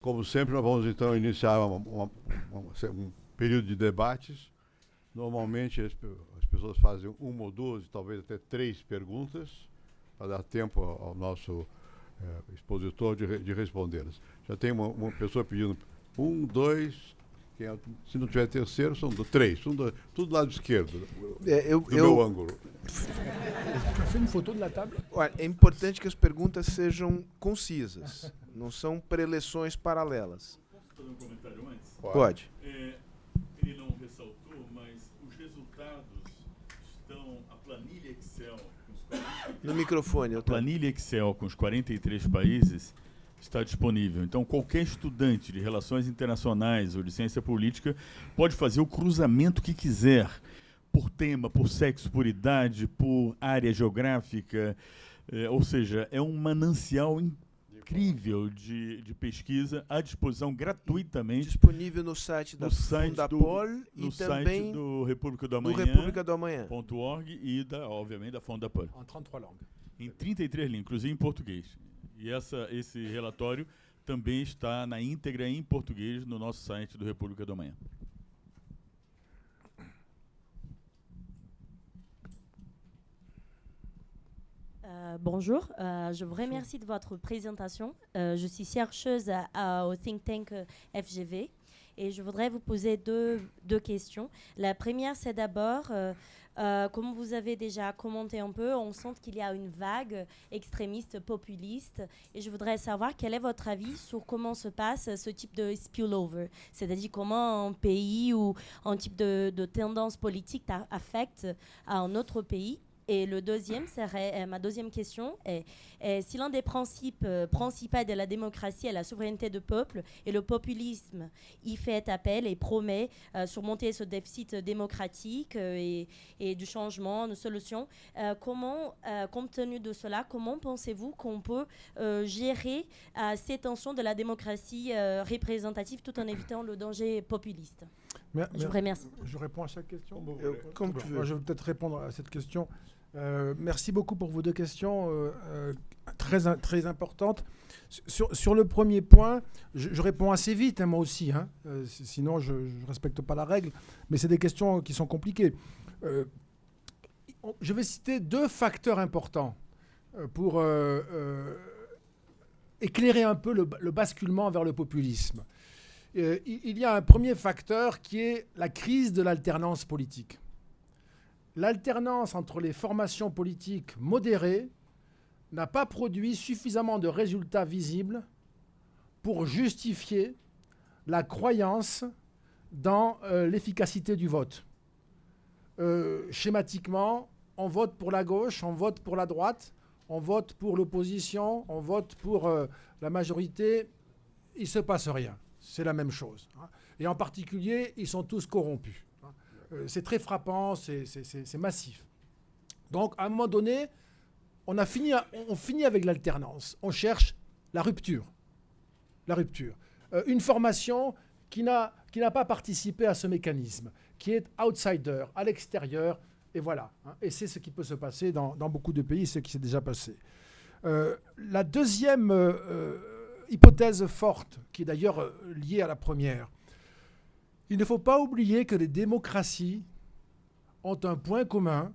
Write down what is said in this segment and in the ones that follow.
Como sempre, nós vamos então iniciar um período de debates. Normalmente as pessoas fazem uma ou duas, talvez até 3 perguntas, para dar tempo ao nosso expositor de respondê-las. Já tem uma pessoa pedindo 1, 2, se não tiver terceiro, são 3, tudo do lado esquerdo, do meu ângulo. Olha, é importante que as perguntas sejam concisas, não são preleções paralelas. Posso fazer um comentário antes? Pode. Ele não ressaltou, mas os resultados estão... A planilha Excel com os 43... No microfone. A planilha Excel com os 43 países está disponível. Então, qualquer estudante de Relações Internacionais ou de Ciência Política pode fazer o cruzamento que quiser, por tema, por sexo, por idade, por área geográfica. Ou seja, é um manancial incrível de pesquisa à disposição gratuitamente. Disponível no site da Fundapol e também site do República do Amanhã, .org e, obviamente, da Fundapol. Em 33 línguas, inclusive em português. E esse relatório também está na íntegra em português no nosso site do República do Amanhã. Bonjour, je vous remercie de votre présentation. Je suis chercheuse au think tank FGV et je voudrais vous poser deux questions. La première, c'est d'abord, comme vous avez déjà commenté un peu, on sent qu'il y a une vague extrémiste, populiste, et je voudrais savoir quel est votre avis sur comment se passe ce type de spillover, c'est-à-dire comment un pays ou un type de tendance politique affecte un autre pays. Et le deuxième serait, ma deuxième question est si l'un des principes principaux de la démocratie est la souveraineté du peuple et le populisme y fait appel et promet surmonter ce déficit démocratique et du changement, de solutions, comment, compte tenu de cela, comment pensez-vous qu'on peut gérer ces tensions de la démocratie représentative tout en évitant le danger populiste? Je vous remercie. Je réponds à chaque question. Comme tu veux. Je vais peut-être répondre à cette question. Merci beaucoup pour vos 2 questions très importantes. Sur le premier point, je réponds assez vite, moi aussi. Sinon, je ne respecte pas la règle. Mais c'est des questions qui sont compliquées. Je vais citer 2 facteurs importants pour éclairer un peu le basculement vers le populisme. Il y a un premier facteur qui est la crise de l'alternance politique. L'alternance entre les formations politiques modérées n'a pas produit suffisamment de résultats visibles pour justifier la croyance dans l'efficacité du vote. Schématiquement, on vote pour la gauche, on vote pour la droite, on vote pour l'opposition, on vote pour la majorité, il ne se passe rien. C'est la même chose. Et en particulier, ils sont tous corrompus. C'est très frappant, c'est massif. Donc, à un moment donné, on finit avec l'alternance. On cherche la rupture. La rupture. Une formation qui n'a pas participé à ce mécanisme, qui est outsider, à l'extérieur, et voilà. Et c'est ce qui peut se passer dans beaucoup de pays, ce qui s'est déjà passé. La deuxième hypothèse forte, qui est d'ailleurs liée à la première, il ne faut pas oublier que les démocraties ont un point commun,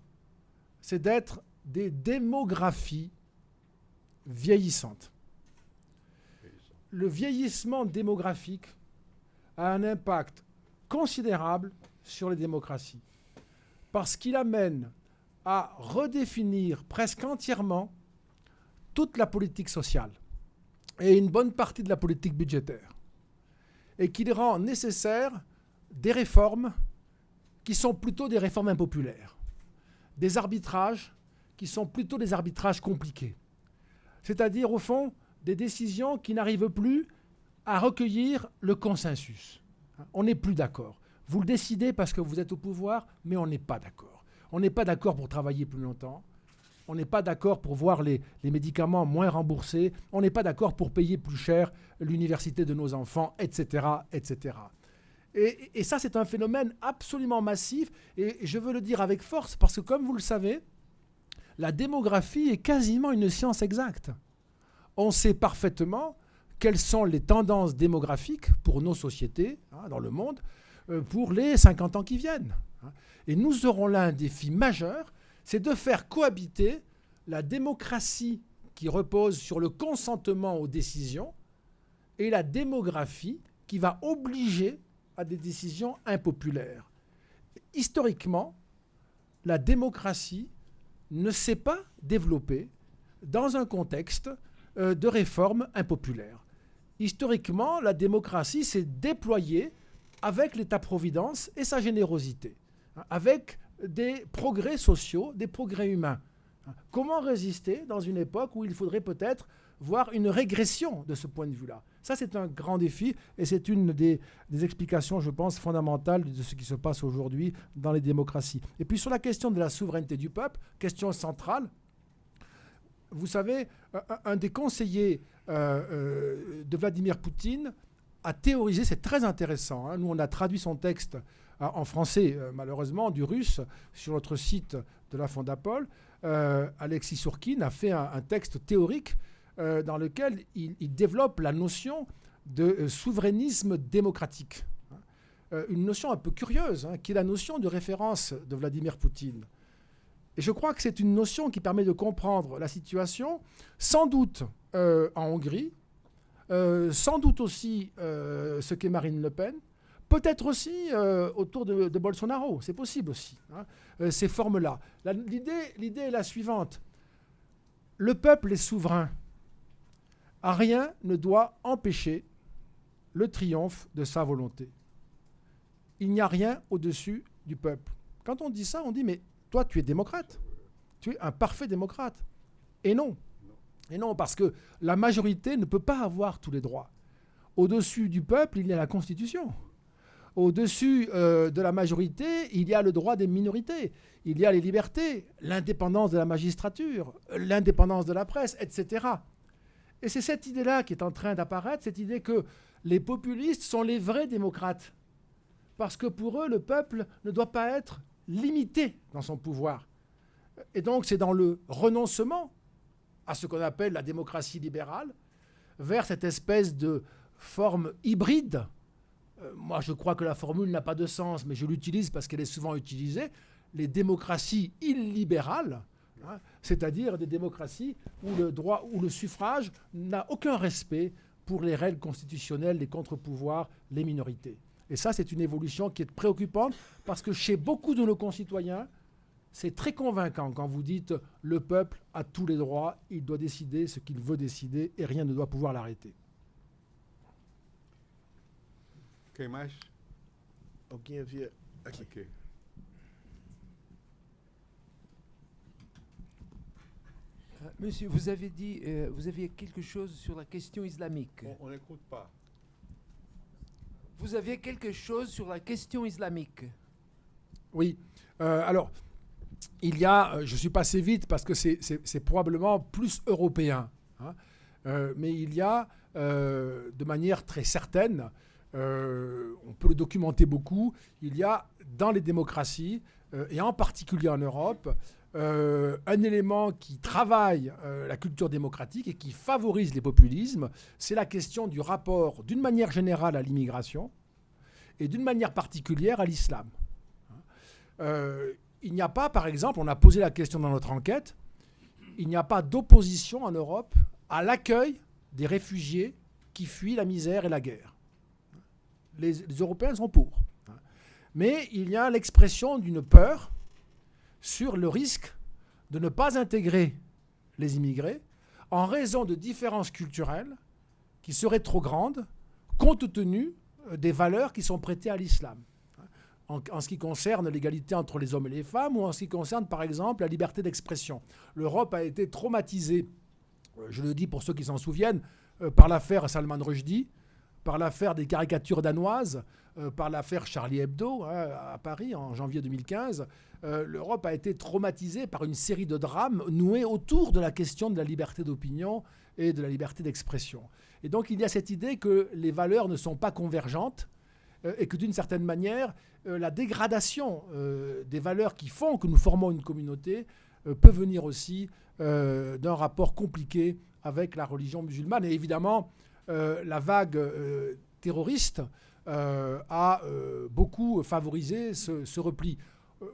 c'est d'être des démographies vieillissantes. Le vieillissement démographique a un impact considérable sur les démocraties parce qu'il amène à redéfinir presque entièrement toute la politique sociale et une bonne partie de la politique budgétaire et qu'il rend nécessaire des réformes qui sont plutôt des réformes impopulaires, des arbitrages qui sont plutôt des arbitrages compliqués. C'est-à-dire, au fond, des décisions qui n'arrivent plus à recueillir le consensus. On n'est plus d'accord. Vous le décidez parce que vous êtes au pouvoir, mais on n'est pas d'accord. On n'est pas d'accord pour travailler plus longtemps. On n'est pas d'accord pour voir les médicaments moins remboursés. On n'est pas d'accord pour payer plus cher l'université de nos enfants, etc., etc. Et ça, c'est un phénomène absolument massif. Et je veux le dire avec force parce que, comme vous le savez, la démographie est quasiment une science exacte. On sait parfaitement quelles sont les tendances démographiques pour nos sociétés dans le monde pour les 50 ans qui viennent. Et nous aurons là un défi majeur, c'est de faire cohabiter la démocratie qui repose sur le consentement aux décisions et la démographie qui va obliger à des décisions impopulaires. Historiquement, la démocratie ne s'est pas développée dans un contexte de réformes impopulaires. Historiquement, la démocratie s'est déployée avec l'État-providence et sa générosité, avec des progrès sociaux, des progrès humains. Comment résister dans une époque où il faudrait peut-être voir une régression de ce point de vue-là? Ça, c'est un grand défi et c'est une des explications, je pense, fondamentales de ce qui se passe aujourd'hui dans les démocraties. Et puis sur la question de la souveraineté du peuple, question centrale, vous savez, un des conseillers de Vladimir Poutine a théorisé, c'est très intéressant, nous on a traduit son texte en français, malheureusement, du russe, sur notre site de la Fondapol. Alexis Sourkine a fait un texte théorique dans lequel il développe la notion de souverainisme démocratique. Une notion un peu curieuse, qui est la notion de référence de Vladimir Poutine. Et je crois que c'est une notion qui permet de comprendre la situation, sans doute en Hongrie, sans doute aussi ce qu'est Marine Le Pen, peut-être aussi autour de Bolsonaro, c'est possible aussi, ces formes-là. L'idée est la suivante. Le peuple est souverain. Rien ne doit empêcher le triomphe de sa volonté. Il n'y a rien au-dessus du peuple. Quand on dit ça, on dit, mais toi, tu es démocrate. Tu es un parfait démocrate. Et non. Et non, parce que la majorité ne peut pas avoir tous les droits. Au-dessus du peuple, il y a la Constitution. Au-dessus de la majorité, il y a le droit des minorités. Il y a les libertés, l'indépendance de la magistrature, l'indépendance de la presse, etc. Et c'est cette idée-là qui est en train d'apparaître, cette idée que les populistes sont les vrais démocrates. Parce que pour eux, le peuple ne doit pas être limité dans son pouvoir. Et donc, c'est dans le renoncement à ce qu'on appelle la démocratie libérale, vers cette espèce de forme hybride. Moi, je crois que la formule n'a pas de sens, mais je l'utilise parce qu'elle est souvent utilisée. Les démocraties illibérales, c'est-à-dire des démocraties où le droit, où le suffrage n'a aucun respect pour les règles constitutionnelles, les contre-pouvoirs, les minorités. Et ça, c'est une évolution qui est préoccupante parce que chez beaucoup de nos concitoyens, c'est très convaincant quand vous dites « le peuple a tous les droits, il doit décider ce qu'il veut décider et rien ne doit pouvoir l'arrêter ». Quem mais? Alguém havia... Aqui. Ok. Monsieur, vous avez dit, vous aviez quelque chose sur la question islamique. On n'écoute pas. Vous aviez quelque chose sur la question islamique. Oui. Alors, il y a, je suis passé vite parce que c'est probablement plus européen, mais il y a, de manière très certaine, on peut le documenter beaucoup, il y a dans les démocraties, et en particulier en Europe, un élément qui travaille la culture démocratique et qui favorise les populismes, c'est la question du rapport, d'une manière générale, à l'immigration et d'une manière particulière à l'islam. Il n'y a pas, par exemple, on a posé la question dans notre enquête, il n'y a pas d'opposition en Europe à l'accueil des réfugiés qui fuient la misère et la guerre. Les Européens sont pour. Mais il y a l'expression d'une peur sur le risque de ne pas intégrer les immigrés en raison de différences culturelles qui seraient trop grandes compte tenu des valeurs qui sont prêtées à l'islam. En ce qui concerne l'égalité entre les hommes et les femmes ou en ce qui concerne, par exemple, la liberté d'expression. L'Europe a été traumatisée, je le dis pour ceux qui s'en souviennent, par l'affaire Salman Rushdie, par l'affaire des caricatures danoises, par l'affaire Charlie Hebdo à Paris en janvier 2015. L'Europe a été traumatisée par une série de drames noués autour de la question de la liberté d'opinion et de la liberté d'expression. Et donc il y a cette idée que les valeurs ne sont pas convergentes et que d'une certaine manière, la dégradation des valeurs qui font que nous formons une communauté peut venir aussi d'un rapport compliqué avec la religion musulmane. Et évidemment, la vague terroriste a beaucoup favorisé ce repli.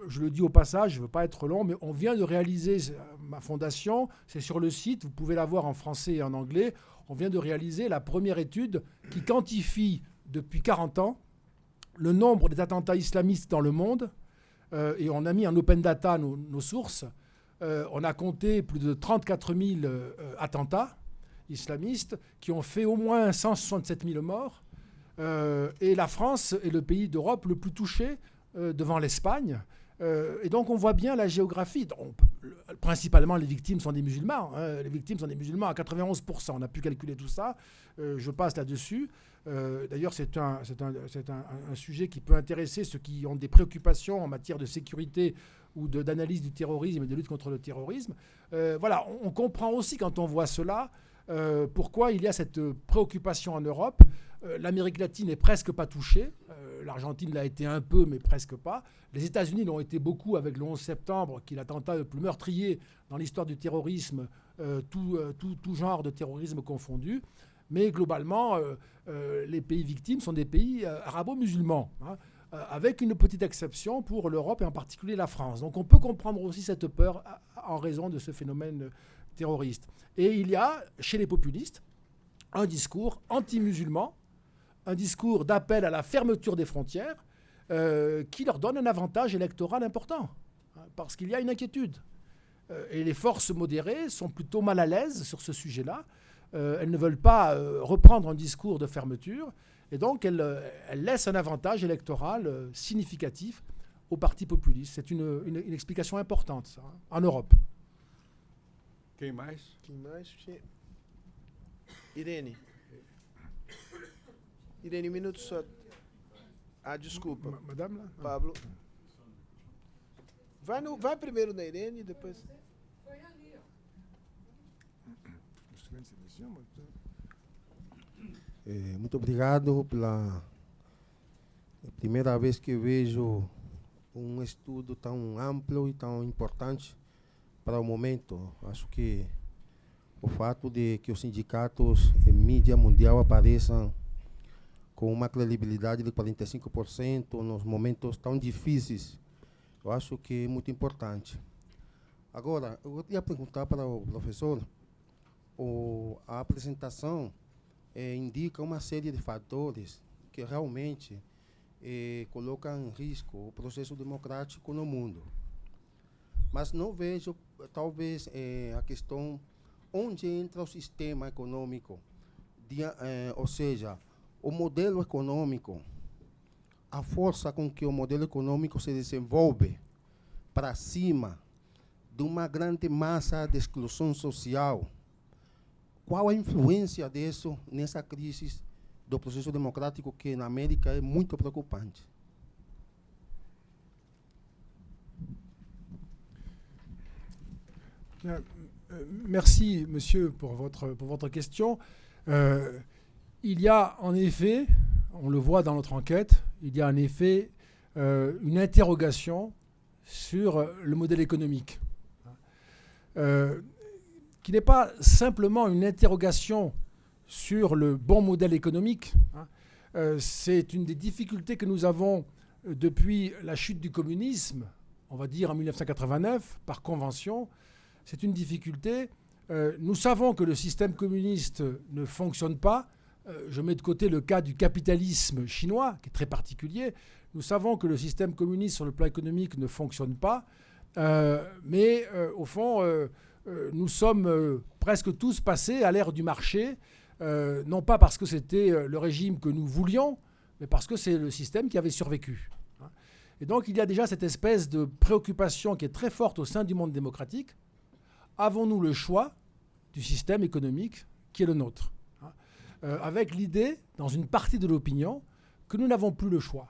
Je le dis au passage, je ne veux pas être long, mais on vient de réaliser, ma fondation, c'est sur le site, vous pouvez la voir en français et en anglais, on vient de réaliser la première étude qui quantifie depuis 40 ans le nombre des attentats islamistes dans le monde, et on a mis en open data nos sources. On a compté plus de 34 000 attentats islamistes qui ont fait au moins 167 000 morts. Et la France est le pays d'Europe le plus touché devant l'Espagne. Et donc on voit bien la géographie. Principalement, les victimes sont des musulmans. Les victimes sont des musulmans à 91%. On a pu calculer tout ça. Je passe là-dessus. D'ailleurs, c'est un sujet qui peut intéresser ceux qui ont des préoccupations en matière de sécurité ou d'analyse du terrorisme et de lutte contre le terrorisme. Voilà, on comprend aussi quand on voit cela pourquoi il y a cette préoccupation en Europe. L'Amérique latine n'est presque pas touchée. L'Argentine l'a été un peu, mais presque pas. Les États-Unis l'ont été beaucoup avec le 11 septembre, qui est l'attentat le plus meurtrier dans l'histoire du terrorisme, tout genre de terrorisme confondu. Mais globalement, les pays victimes sont des pays arabo-musulmans, avec une petite exception pour l'Europe et en particulier la France. Donc on peut comprendre aussi cette peur en raison de ce phénomène terroriste. Et il y a, chez les populistes, un discours anti-musulman, un discours d'appel à la fermeture des frontières qui leur donne un avantage électoral important, parce qu'il y a une inquiétude. Et les forces modérées sont plutôt mal à l'aise sur ce sujet-là. Elles ne veulent pas reprendre un discours de fermeture, et donc elles laissent un avantage électoral significatif aux partis populistes. C'est une explication importante, ça, en Europe. Quem mais? Irene. Irene, minuto só. Ah, desculpa. Madame, là? Pablo. Vai primeiro na Irene e depois... Muito obrigado pela primeira vez que vejo estudo tão amplo e tão importante para o momento. Acho que o fato de que os sindicatos em mídia mundial apareçam com uma credibilidade de 45% nos momentos tão difíceis, eu acho que é muito importante. Agora, eu queria perguntar para o professor, a apresentação indica uma série de fatores que realmente colocam em risco o processo democrático no mundo. Mas não vejo, talvez, a questão onde entra o sistema econômico, ou seja, o modelo econômico, a força com que o modelo econômico se desenvolve para cima de uma grande massa de exclusão social. Qual a influência disso nessa crise do processo democrático que na América é muito preocupante? Merci, monsieur, pour votre question. Il y a en effet, on le voit dans notre enquête, il y a en effet une interrogation sur le modèle économique, qui n'est pas simplement une interrogation sur le bon modèle économique. C'est une des difficultés que nous avons depuis la chute du communisme, on va dire en 1989, par convention. C'est une difficulté. Nous savons que le système communiste ne fonctionne pas. Je mets de côté le cas du capitalisme chinois, qui est très particulier. Nous savons que le système communiste sur le plan économique ne fonctionne pas. Mais au fond, nous sommes presque tous passés à l'ère du marché, non pas parce que c'était le régime que nous voulions, mais parce que c'est le système qui avait survécu. Et donc il y a déjà cette espèce de préoccupation qui est très forte au sein du monde démocratique. Avons-nous le choix du système économique qui est le nôtre, avec l'idée, dans une partie de l'opinion, que nous n'avons plus le choix,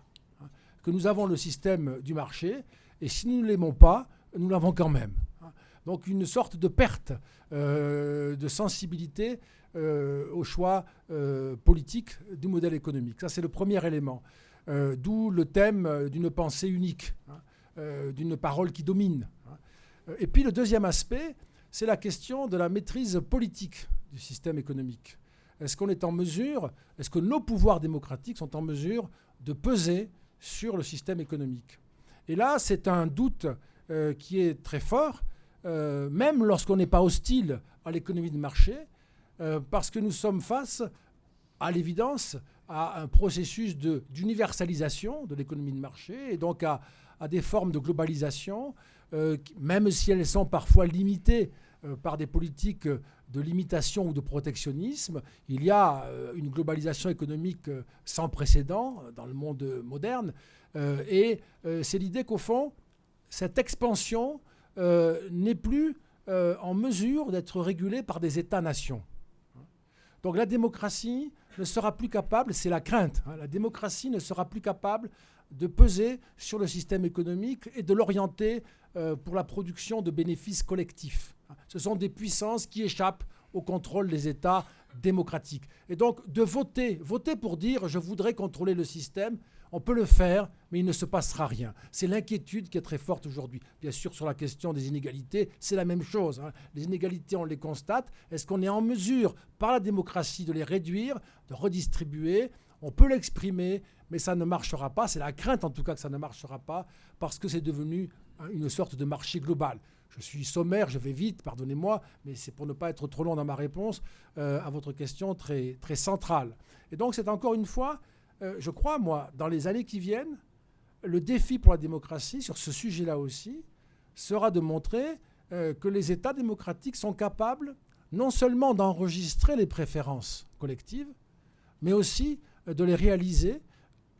que nous avons le système du marché, et si nous ne l'aimons pas, nous l'avons quand même. Donc une sorte de perte de sensibilité au choix politique du modèle économique. Ça, c'est le premier élément. D'où le thème d'une pensée unique, d'une parole qui domine. Et puis le deuxième aspect, c'est la question de la maîtrise politique du système économique. est-ce que nos pouvoirs démocratiques sont en mesure de peser sur le système économique? Et là, c'est un doute qui est très fort, même lorsqu'on n'est pas hostile à l'économie de marché, parce que nous sommes face, à l'évidence, à un processus d'universalisation de l'économie de marché, et donc à des formes de globalisation, même si elles sont parfois limitées par des politiques de limitation ou de protectionnisme. Il y a une globalisation économique sans précédent dans le monde moderne. Et c'est l'idée qu'au fond, cette expansion n'est plus en mesure d'être régulée par des États-nations. Donc la démocratie ne sera plus capable, c'est la crainte, la démocratie ne sera plus capable de peser sur le système économique et de l'orienter pour la production de bénéfices collectifs. Ce sont des puissances qui échappent au contrôle des États démocratiques. Et donc de voter pour dire « je voudrais contrôler le système », on peut le faire, mais il ne se passera rien. C'est l'inquiétude qui est très forte aujourd'hui. Bien sûr, sur la question des inégalités, c'est la même chose. Les inégalités, on les constate. Est-ce qu'on est en mesure, par la démocratie, de les réduire, de redistribuer? On peut l'exprimer, mais ça ne marchera pas. C'est la crainte, en tout cas, que ça ne marchera pas, parce que c'est devenu une sorte de marché global. Je suis sommaire, je vais vite, pardonnez-moi, mais c'est pour ne pas être trop long dans ma réponse à votre question très, très centrale. Et donc, c'est encore une fois... je crois, moi, dans les années qui viennent, le défi pour la démocratie, sur ce sujet-là aussi, sera de montrer que les États démocratiques sont capables non seulement d'enregistrer les préférences collectives, mais aussi de les réaliser,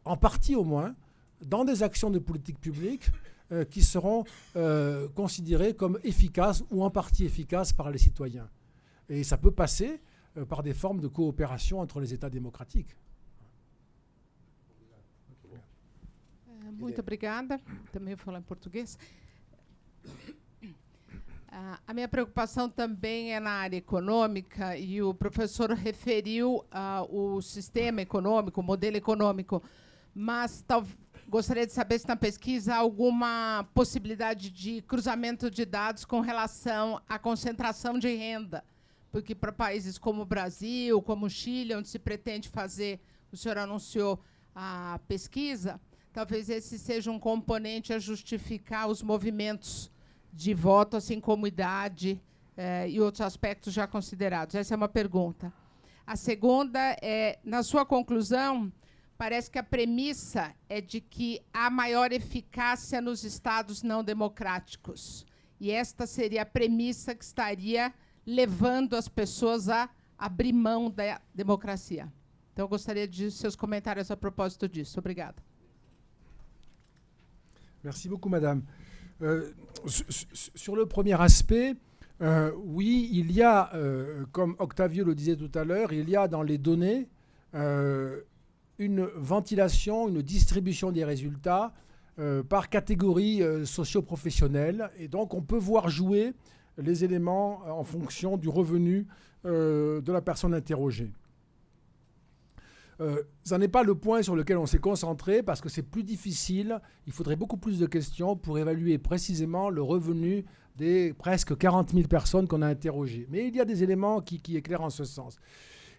en partie au moins, dans des actions de politique publique qui seront considérées comme efficaces ou en partie efficaces par les citoyens. Et ça peut passer par des formes de coopération entre les États démocratiques. Muito obrigada. Também vou falar em português. A minha preocupação também é na área econômica, e o professor referiu o sistema econômico, o modelo econômico, mas gostaria de saber se na pesquisa há alguma possibilidade de cruzamento de dados com relação à concentração de renda, porque para países como o Brasil, como o Chile, onde se pretende fazer, o senhor anunciou a pesquisa, talvez esse seja um componente a justificar os movimentos de voto, assim como idade e outros aspectos já considerados. Essa é uma pergunta. A segunda é, na sua conclusão, parece que a premissa é de que há maior eficácia nos Estados não democráticos. E esta seria a premissa que estaria levando as pessoas a abrir mão da democracia. Então, eu gostaria de seus comentários a propósito disso. Obrigada. Merci beaucoup, madame. Sur le premier aspect, oui, il y a, comme Octavio le disait tout à l'heure, il y a dans les données une ventilation, une distribution des résultats par catégorie socio-professionnelle. Et donc, on peut voir jouer les éléments en fonction du revenu de la personne interrogée. Ça n'est pas le point sur lequel on s'est concentré parce que c'est plus difficile. Il faudrait beaucoup plus de questions pour évaluer précisément le revenu des presque 40 000 personnes qu'on a interrogées. Mais il y a des éléments qui éclairent en ce sens.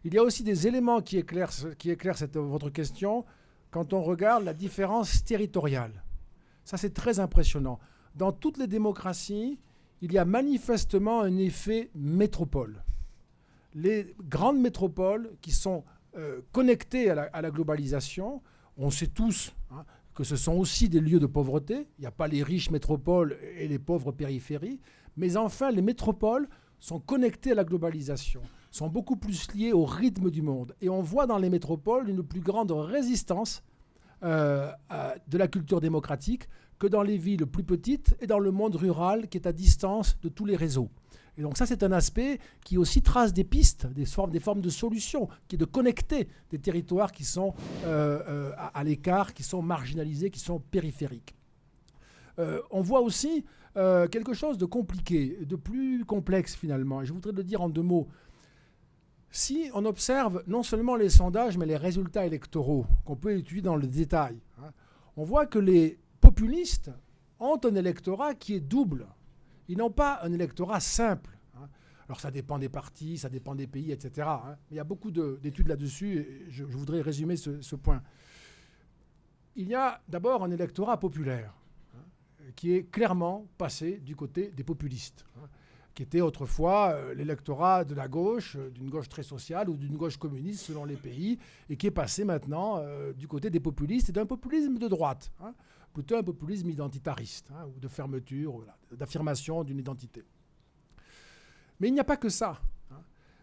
Il y a aussi des éléments qui éclairent votre question quand on regarde la différence territoriale. Ça, c'est très impressionnant. Dans toutes les démocraties, il y a manifestement un effet métropole. Les grandes métropoles qui sont connectés à la globalisation, on sait tous que ce sont aussi des lieux de pauvreté. Il n'y a pas les riches métropoles et les pauvres périphéries. Mais enfin, les métropoles sont connectées à la globalisation, sont beaucoup plus liées au rythme du monde. Et on voit dans les métropoles une plus grande résistance de la culture démocratique que dans les villes plus petites et dans le monde rural qui est à distance de tous les réseaux. Et donc ça, c'est un aspect qui aussi trace des pistes, des formes de solutions, qui est de connecter des territoires qui sont à l'écart, qui sont marginalisés, qui sont périphériques. On voit aussi quelque chose de compliqué, de plus complexe finalement. Et je voudrais le dire en deux mots. Si on observe non seulement les sondages, mais les résultats électoraux, qu'on peut étudier dans le détail, on voit que les populistes ont un électorat qui est double. Ils n'ont pas un électorat simple. Alors ça dépend des partis, ça dépend des pays, etc. hein. Il y a beaucoup d'études là-dessus, et je voudrais résumer ce point. Il y a d'abord un électorat populaire qui est clairement passé du côté des populistes, qui était autrefois l'électorat de la gauche, d'une gauche très sociale ou d'une gauche communiste selon les pays, et qui est passé maintenant du côté des populistes et d'un populisme de droite, plutôt un populisme identitariste, ou de fermeture, d'affirmation d'une identité. Mais il n'y a pas que ça.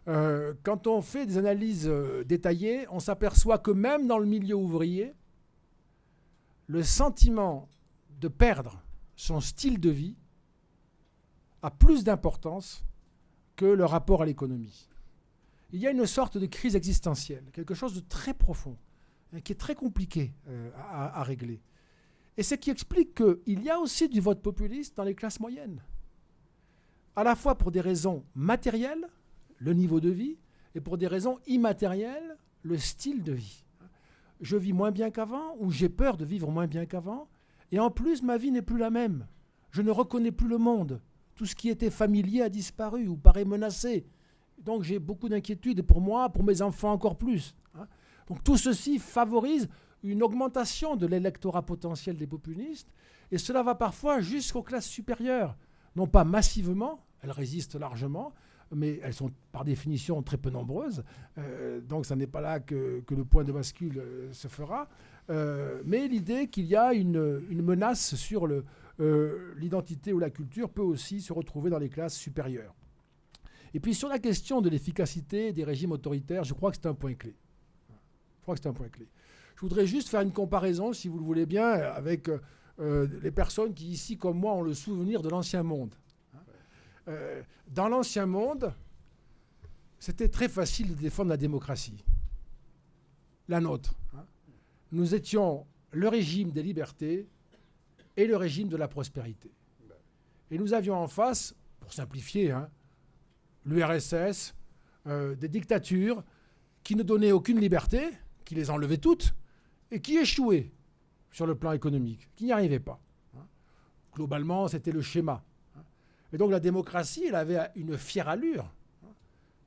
Quand on fait des analyses détaillées, on s'aperçoit que même dans le milieu ouvrier, le sentiment de perdre son style de vie a plus d'importance que le rapport à l'économie. Il y a une sorte de crise existentielle, quelque chose de très profond, qui est très compliqué à régler. Et ce qui explique qu'il y a aussi du vote populiste dans les classes moyennes, à la fois pour des raisons matérielles, le niveau de vie, et pour des raisons immatérielles, le style de vie. Je vis moins bien qu'avant, ou j'ai peur de vivre moins bien qu'avant, et en plus, ma vie n'est plus la même. Je ne reconnais plus le monde. Tout ce qui était familier a disparu ou paraît menacé. Donc j'ai beaucoup d'inquiétudes, et pour moi, pour mes enfants encore plus. Donc tout ceci favorise une augmentation de l'électorat potentiel des populistes, et cela va parfois jusqu'aux classes supérieures. Non pas massivement, elles résistent largement, mais elles sont par définition très peu nombreuses, donc ce n'est pas là que le point de bascule se fera. Mais l'idée qu'il y a une menace sur l'identité ou la culture peut aussi se retrouver dans les classes supérieures. Et puis sur la question de l'efficacité des régimes autoritaires, je crois que c'est un point clé. Je voudrais juste faire une comparaison, si vous le voulez bien, avec les personnes qui, ici, comme moi, ont le souvenir de l'Ancien Monde. Dans l'Ancien Monde, c'était très facile de défendre la démocratie, la nôtre. Nous étions le régime des libertés et le régime de la prospérité. Et nous avions en face, pour simplifier, l'URSS, des dictatures qui ne donnaient aucune liberté, qui les enlevaient toutes, et qui échouaient sur le plan économique, qui n'y arrivaient pas. Globalement, c'était le schéma. Et donc la démocratie, elle avait une fière allure,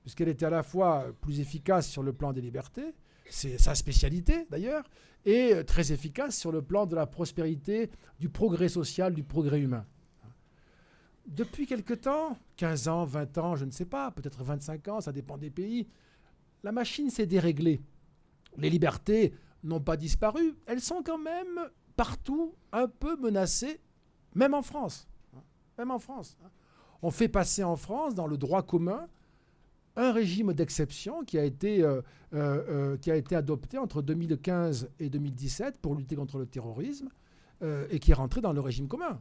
puisqu'elle était à la fois plus efficace sur le plan des libertés, c'est sa spécialité d'ailleurs, et très efficace sur le plan de la prospérité, du progrès social, du progrès humain. Depuis quelque temps, 15 ans, 20 ans, je ne sais pas, peut-être 25 ans, ça dépend des pays, la machine s'est déréglée. Les libertés n'ont pas disparu, elles sont quand même partout un peu menacées, même en France. On fait passer en France, dans le droit commun, un régime d'exception qui a été adopté entre 2015 et 2017 pour lutter contre le terrorisme et qui est rentré dans le régime commun.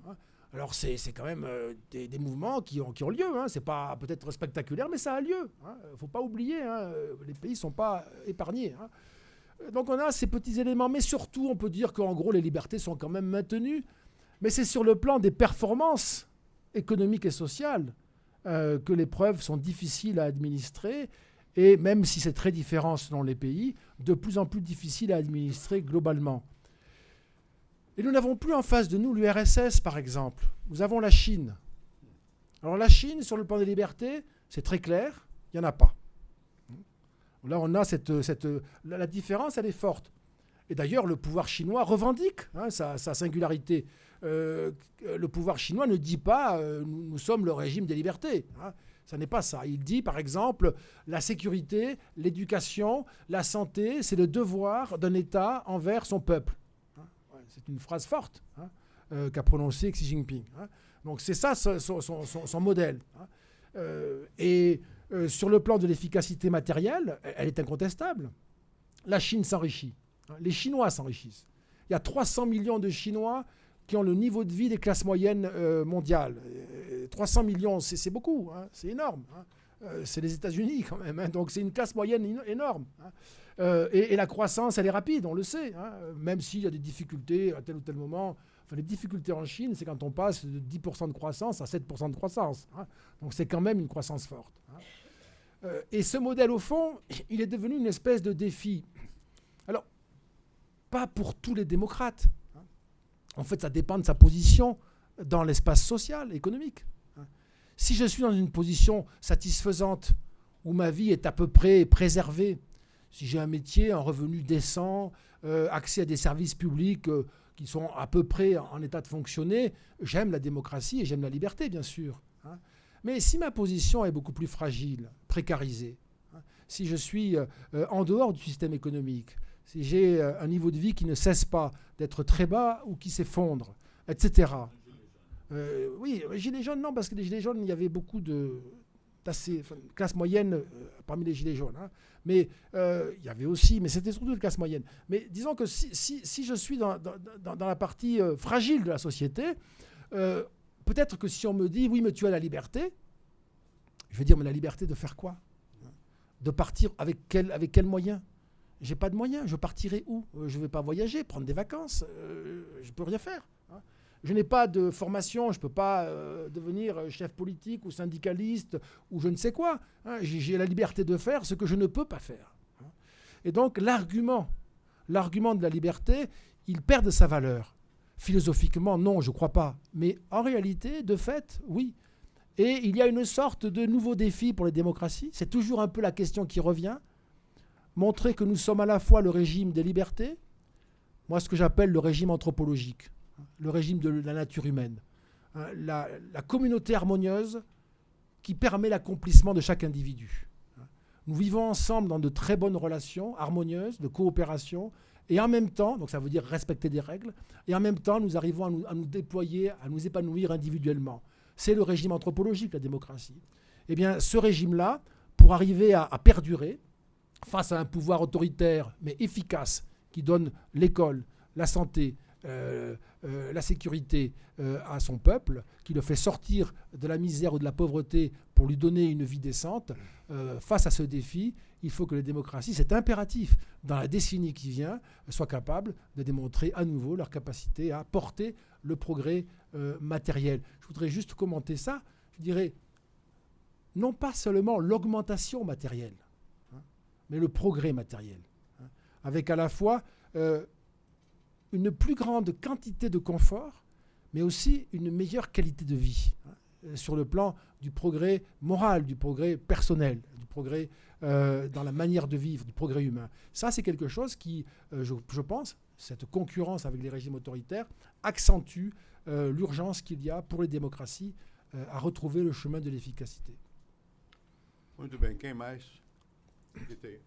Alors c'est quand même des mouvements qui ont lieu. C'est pas peut-être spectaculaire, mais ça a lieu. Il ne faut pas oublier, les pays ne sont pas épargnés. Donc on a ces petits éléments, mais surtout on peut dire qu'en gros les libertés sont quand même maintenues. Mais c'est sur le plan des performances économiques et sociales que les preuves sont difficiles à administrer, et même si c'est très différent selon les pays, de plus en plus difficile à administrer globalement. Et nous n'avons plus en face de nous l'URSS, par exemple. Nous avons la Chine. Alors la Chine, sur le plan des libertés, c'est très clair, il n'y en a pas. Là, on a la différence, elle est forte. Et d'ailleurs, le pouvoir chinois revendique sa singularité. Le pouvoir chinois ne dit pas nous sommes le régime des libertés. Ça n'est pas ça. Il dit, par exemple, la sécurité, l'éducation, la santé, c'est le devoir d'un État envers son peuple. C'est une phrase forte qu'a prononcée Xi Jinping. Donc c'est ça son modèle. Sur le plan de l'efficacité matérielle, elle est incontestable. La Chine s'enrichit. Les Chinois s'enrichissent. Il y a 300 millions de Chinois qui ont le niveau de vie des classes moyennes mondiales. 300 millions, c'est beaucoup, c'est énorme. C'est les États-Unis quand même, donc c'est une classe moyenne énorme. Et la croissance, elle est rapide, on le sait, même s'il y a des difficultés à tel ou tel moment. Enfin, les difficultés en Chine, c'est quand on passe de 10% de croissance à 7% de croissance. Donc c'est quand même une croissance forte. Et ce modèle, au fond, il est devenu une espèce de défi. Alors, pas pour tous les démocrates. En fait, ça dépend de sa position dans l'espace social, économique. Si je suis dans une position satisfaisante, où ma vie est à peu près préservée, si j'ai un métier, un revenu décent, accès à des services publics qui sont à peu près en état de fonctionner, j'aime la démocratie et j'aime la liberté, bien sûr. Hein. Mais si ma position est beaucoup plus fragile, précarisée, hein, si je suis en dehors du système économique, si j'ai un niveau de vie qui ne cesse pas d'être très bas ou qui s'effondre, etc. Oui, gilets jaunes, non, parce que les gilets jaunes, il y avait beaucoup d'assez classe moyenne parmi les gilets jaunes. Hein. Mais il y avait aussi, mais c'était surtout de classe moyenne. Mais disons que si je suis dans la partie fragile de la société, peut-être que si on me dit, oui, mais tu as la liberté, je vais dire, mais la liberté de faire quoi? De partir avec quel moyen? J'ai pas de moyens, je partirai où? Je ne vais pas voyager, prendre des vacances, je ne peux rien faire. Hein. Je n'ai pas de formation, je ne peux pas devenir chef politique ou syndicaliste ou je ne sais quoi. Hein. J'ai la liberté de faire ce que je ne peux pas faire. Hein. Et donc l'argument de la liberté, il perd de sa valeur. Philosophiquement, non, je ne crois pas. Mais en réalité, de fait, oui. Et il y a une sorte de nouveau défi pour les démocraties. C'est toujours un peu la question qui revient. Montrer que nous sommes à la fois le régime des libertés, moi ce que j'appelle le régime anthropologique, le régime de la nature humaine, la communauté harmonieuse qui permet l'accomplissement de chaque individu. Nous vivons ensemble dans de très bonnes relations harmonieuses, de coopération, et en même temps, donc ça veut dire respecter des règles, et en même temps nous arrivons à nous déployer, à nous épanouir individuellement. C'est le régime anthropologique, la démocratie. Eh bien, ce régime-là, pour arriver à perdurer, face à un pouvoir autoritaire mais efficace qui donne l'école, la santé, la sécurité à son peuple, qui le fait sortir de la misère ou de la pauvreté pour lui donner une vie décente, face à ce défi, il faut que les démocraties, c'est impératif, dans la décennie qui vient, soient capables de démontrer à nouveau leur capacité à porter le progrès matériel. Je voudrais juste commenter ça. Je dirais, non pas seulement l'augmentation matérielle, mais le progrès matériel, hein, avec à la fois une plus grande quantité de confort, mais aussi une meilleure qualité de vie, hein, sur le plan du progrès moral, du progrès personnel, du progrès dans la manière de vivre, du progrès humain. Ça, c'est quelque chose qui, je pense, cette concurrence avec les régimes autoritaires, accentue l'urgence qu'il y a pour les démocraties à retrouver le chemin de l'efficacité. Muito bem, quem mais? Aqui tem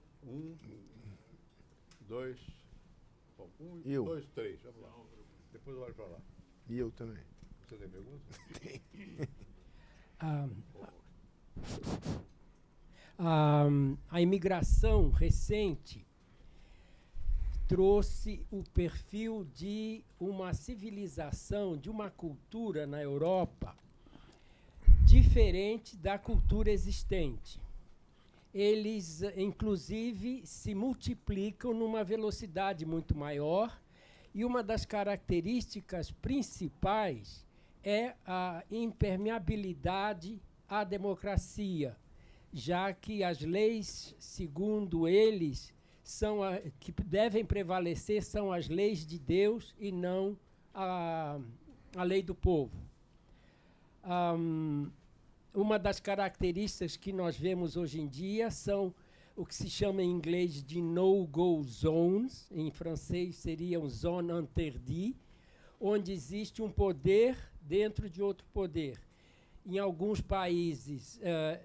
2, bom, 2, 3, vamos lá. Depois eu olho para lá. E eu também. Você tem pergunta? Tem. A imigração recente trouxe o perfil de uma civilização, de uma cultura na Europa diferente da cultura existente. Eles, inclusive, se multiplicam numa velocidade muito maior e uma das características principais é a impermeabilidade à democracia, já que as leis, segundo eles, que devem prevalecer são as leis de Deus e não a lei do povo. Uma das características que nós vemos hoje em dia são o que se chama em inglês de no-go zones, em francês seriam zone interdite, onde existe um poder dentro de outro poder. Em alguns países,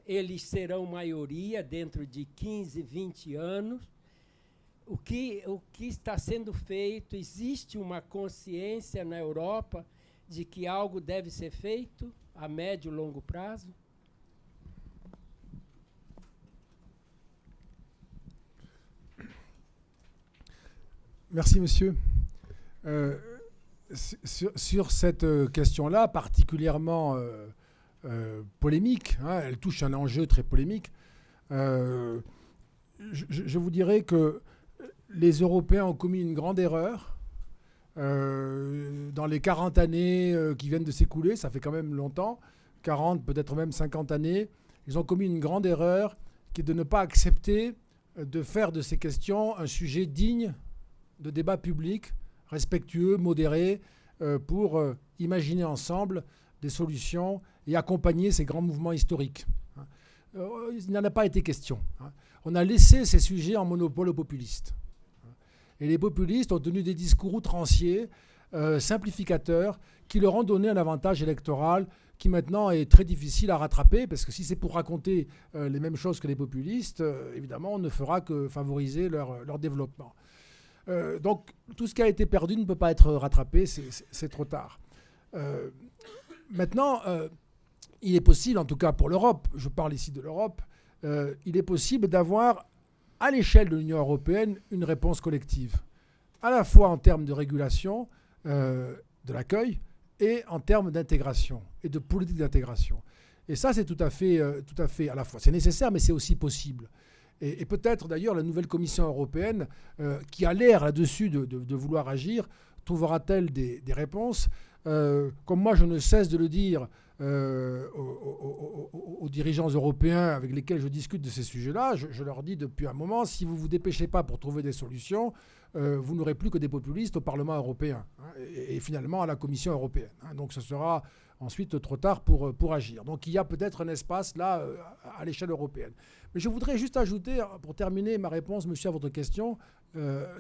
eles serão maioria dentro de 15, 20 anos. O que está sendo feito? Existe uma consciência na Europa de que algo deve ser feito a médio e longo prazo? Merci, monsieur. Sur cette question-là, particulièrement polémique, hein, elle touche un enjeu très polémique, je vous dirais que les Européens ont commis une grande erreur dans les 40 années qui viennent de s'écouler, ça fait quand même longtemps, 40, peut-être même 50 années, ils ont commis une grande erreur qui est de ne pas accepter de faire de ces questions un sujet digne de débat public, respectueux, modéré, pour imaginer ensemble des solutions et accompagner ces grands mouvements historiques. Il n'en a pas été question. On a laissé ces sujets en monopole aux populistes. Et les populistes ont tenu des discours outranciers, simplificateurs, qui leur ont donné un avantage électoral qui maintenant est très difficile à rattraper, parce que si c'est pour raconter les mêmes choses que les populistes, évidemment, on ne fera que favoriser leur développement. Donc, tout ce qui a été perdu ne peut pas être rattrapé, c'est trop tard. Maintenant, il est possible, en tout cas pour l'Europe, je parle ici de l'Europe, il est possible d'avoir, à l'échelle de l'Union européenne, une réponse collective, à la fois en termes de régulation de l'accueil et en termes d'intégration et de politique d'intégration. Et ça, c'est tout à fait à la fois. C'est nécessaire, mais c'est aussi possible. Et peut-être d'ailleurs la nouvelle Commission européenne, qui a l'air là-dessus de vouloir agir, trouvera-t-elle des réponses. Comme moi, je ne cesse de le dire aux dirigeants européens avec lesquels je discute de ces sujets-là, je leur dis depuis un moment, si vous ne vous dépêchez pas pour trouver des solutions, vous n'aurez plus que des populistes au Parlement européen, et finalement à la Commission européenne. Donc ce sera ensuite trop tard pour agir. Donc il y a peut-être un espace là à l'échelle européenne. Mais je voudrais juste ajouter, pour terminer ma réponse, monsieur, à votre question,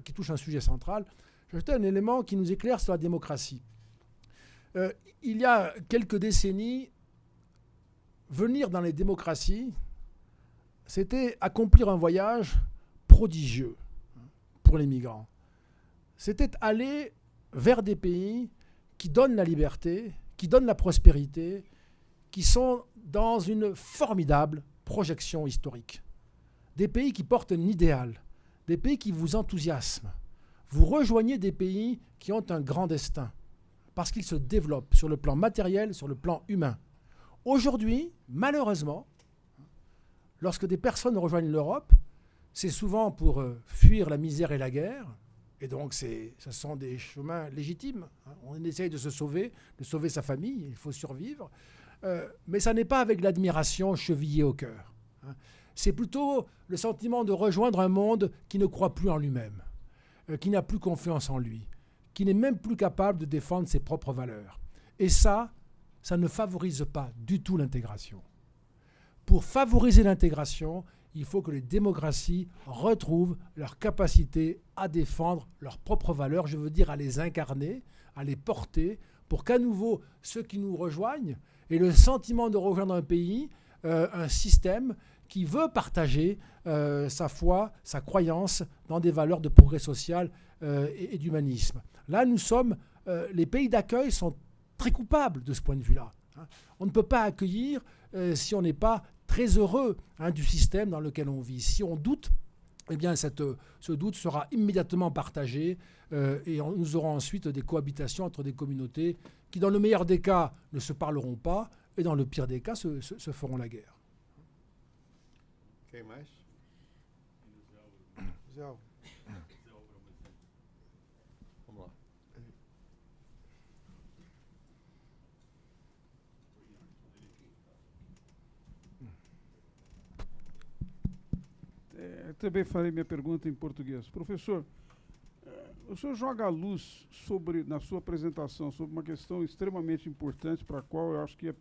qui touche un sujet central, j'ajouterai un élément qui nous éclaire sur la démocratie. Il y a quelques décennies, venir dans les démocraties, c'était accomplir un voyage prodigieux pour les migrants. C'était aller vers des pays qui donnent la liberté, qui donnent la prospérité, qui sont dans une formidable projection historique. Des pays qui portent un idéal, des pays qui vous enthousiasment. Vous rejoignez des pays qui ont un grand destin, parce qu'ils se développent sur le plan matériel, sur le plan humain. Aujourd'hui, malheureusement, lorsque des personnes rejoignent l'Europe, c'est souvent pour fuir la misère et la guerre, et donc ce sont des chemins légitimes. On essaye de se sauver, de sauver sa famille, il faut survivre, mais ça n'est pas avec l'admiration chevillée au cœur. C'est plutôt le sentiment de rejoindre un monde qui ne croit plus en lui-même, qui n'a plus confiance en lui, qui n'est même plus capable de défendre ses propres valeurs. Et ça ne favorise pas du tout l'intégration. Pour favoriser l'intégration, il faut que les démocraties retrouvent leur capacité à défendre leurs propres valeurs, je veux dire à les incarner, à les porter, pour qu'à nouveau, ceux qui nous rejoignent aient le sentiment de rejoindre un pays, un système qui veut partager sa foi, sa croyance dans des valeurs de progrès social et d'humanisme. Là, les pays d'accueil sont très coupables de ce point de vue-là. On ne peut pas accueillir si on n'est pas très heureux du système dans lequel on vit. Si on doute, eh bien ce doute sera immédiatement partagé et nous aurons ensuite des cohabitations entre des communautés qui, dans le meilleur des cas, ne se parleront pas et dans le pire des cas, se feront la guerre. Quem mais? Vamos lá. Também farei minha pergunta em português. Professor, o senhor joga a luz na sua apresentação sobre uma questão extremamente importante para a qual eu acho que é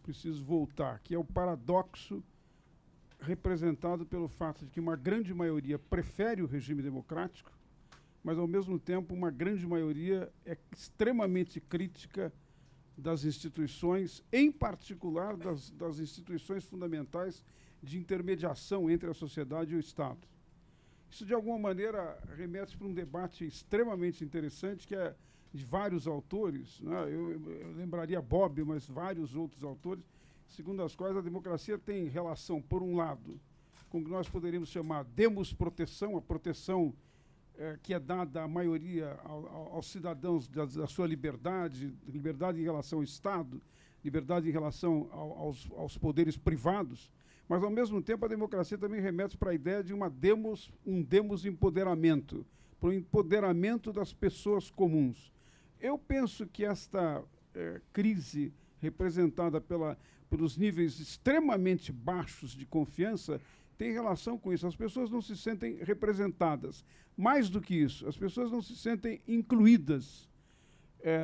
preciso voltar, que é o paradoxo representado pelo fato de que uma grande maioria prefere o regime democrático, mas, ao mesmo tempo, uma grande maioria é extremamente crítica das instituições, em particular das instituições fundamentais de intermediação entre a sociedade e o Estado. Isso, de alguma maneira, remete para um debate extremamente interessante, que é de vários autores, né? Eu lembraria Bob, mas vários outros autores, segundo as quais a democracia tem relação, por um lado, com o que nós poderíamos chamar demosproteção, a proteção que é dada à maioria aos cidadãos da sua liberdade em relação ao Estado, liberdade em relação aos poderes privados, mas, ao mesmo tempo, a democracia também remete para a ideia de um demos-empoderamento, para o empoderamento das pessoas comuns. Eu penso que esta crise representada pelos níveis extremamente baixos de confiança tem relação com isso. As pessoas não se sentem representadas. Mais do que isso, as pessoas não se sentem incluídas.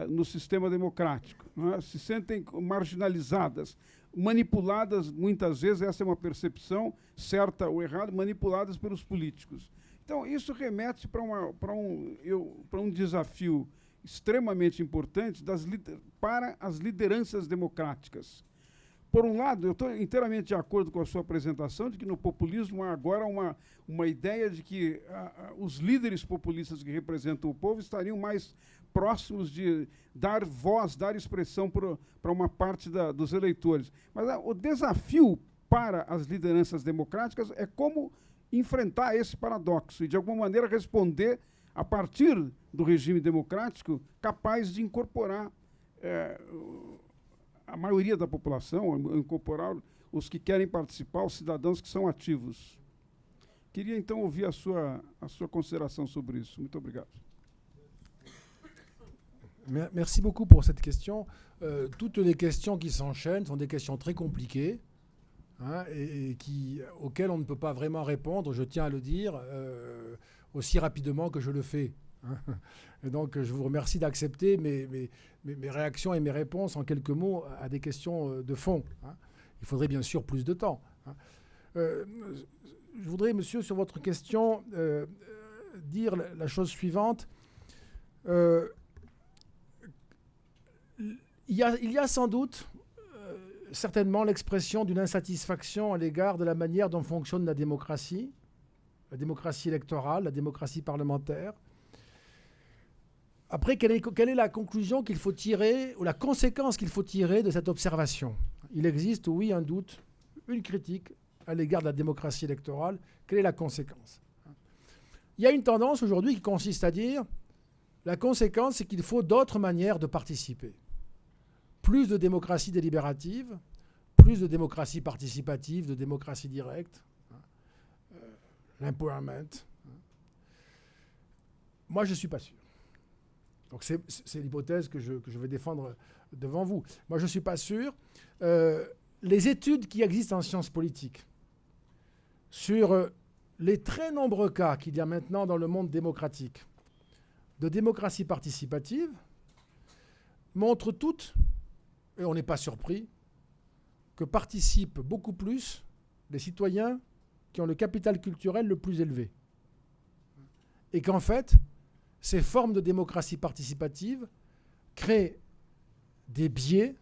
no sistema democrático, não é? Se sentem marginalizadas, manipuladas, muitas vezes, essa é uma percepção, certa ou errada, manipuladas pelos políticos. Então, isso remete para um desafio extremamente importante para as lideranças democráticas. Por um lado, eu estou inteiramente de acordo com a sua apresentação de que no populismo há agora uma ideia de que os líderes populistas que representam o povo estariam mais próximos de dar voz, dar expressão para uma parte dos eleitores. Mas o desafio para as lideranças democráticas é como enfrentar esse paradoxo e, de alguma maneira, responder a partir do regime democrático capaz de incorporar a maioria da população, incorporar os que querem participar, os cidadãos que são ativos. Queria, então, ouvir a sua consideração sobre isso. Muito obrigado. Merci beaucoup pour cette question. Toutes les questions qui s'enchaînent sont des questions très compliquées, hein, et auxquelles on ne peut pas vraiment répondre, je tiens à le dire, aussi rapidement que je le fais. Hein. Et donc, je vous remercie d'accepter mes réactions et mes réponses en quelques mots à des questions de fond. Hein. Il faudrait bien sûr plus de temps. Hein. Je voudrais, monsieur, sur votre question, dire la chose suivante. Il y a sans doute, certainement, l'expression d'une insatisfaction à l'égard de la manière dont fonctionne la démocratie électorale, la démocratie parlementaire. Après, quelle est la conclusion qu'il faut tirer, ou la conséquence qu'il faut tirer de cette observation? Il existe, oui, un doute, une critique à l'égard de la démocratie électorale. Quelle est la conséquence? Il y a une tendance aujourd'hui qui consiste à dire la conséquence, c'est qu'il faut d'autres manières de participer. Plus de démocratie délibérative, plus de démocratie participative, de démocratie directe, l'empowerment. Moi, je ne suis pas sûr. Donc c'est l'hypothèse que je vais défendre devant vous. Moi, je ne suis pas sûr. Les études qui existent en sciences politiques sur les très nombreux cas qu'il y a maintenant dans le monde démocratique de démocratie participative montrent toutes, et on n'est pas surpris, que participent beaucoup plus les citoyens qui ont le capital culturel le plus élevé. Et qu'en fait, ces formes de démocratie participative créent des biais,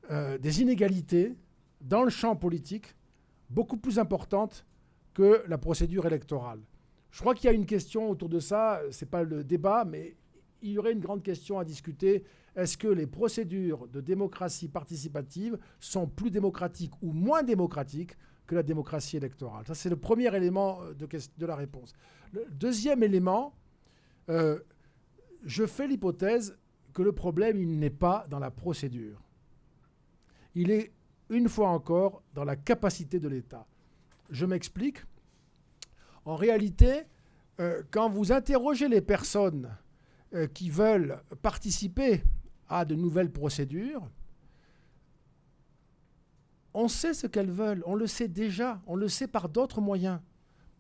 des inégalités dans le champ politique beaucoup plus importantes que la procédure électorale. Je crois qu'il y a une question autour de ça, ce n'est pas le débat, mais il y aurait une grande question à discuter. Est-ce que les procédures de démocratie participative sont plus démocratiques ou moins démocratiques que la démocratie électorale? Ça, c'est le premier élément de la réponse. Le deuxième élément, je fais l'hypothèse que le problème, il n'est pas dans la procédure. Il est, une fois encore, dans la capacité de l'État. Je m'explique. En réalité, quand vous interrogez les personnes qui veulent participer à de nouvelles procédures, on sait ce qu'elles veulent, on le sait déjà, on le sait par d'autres moyens,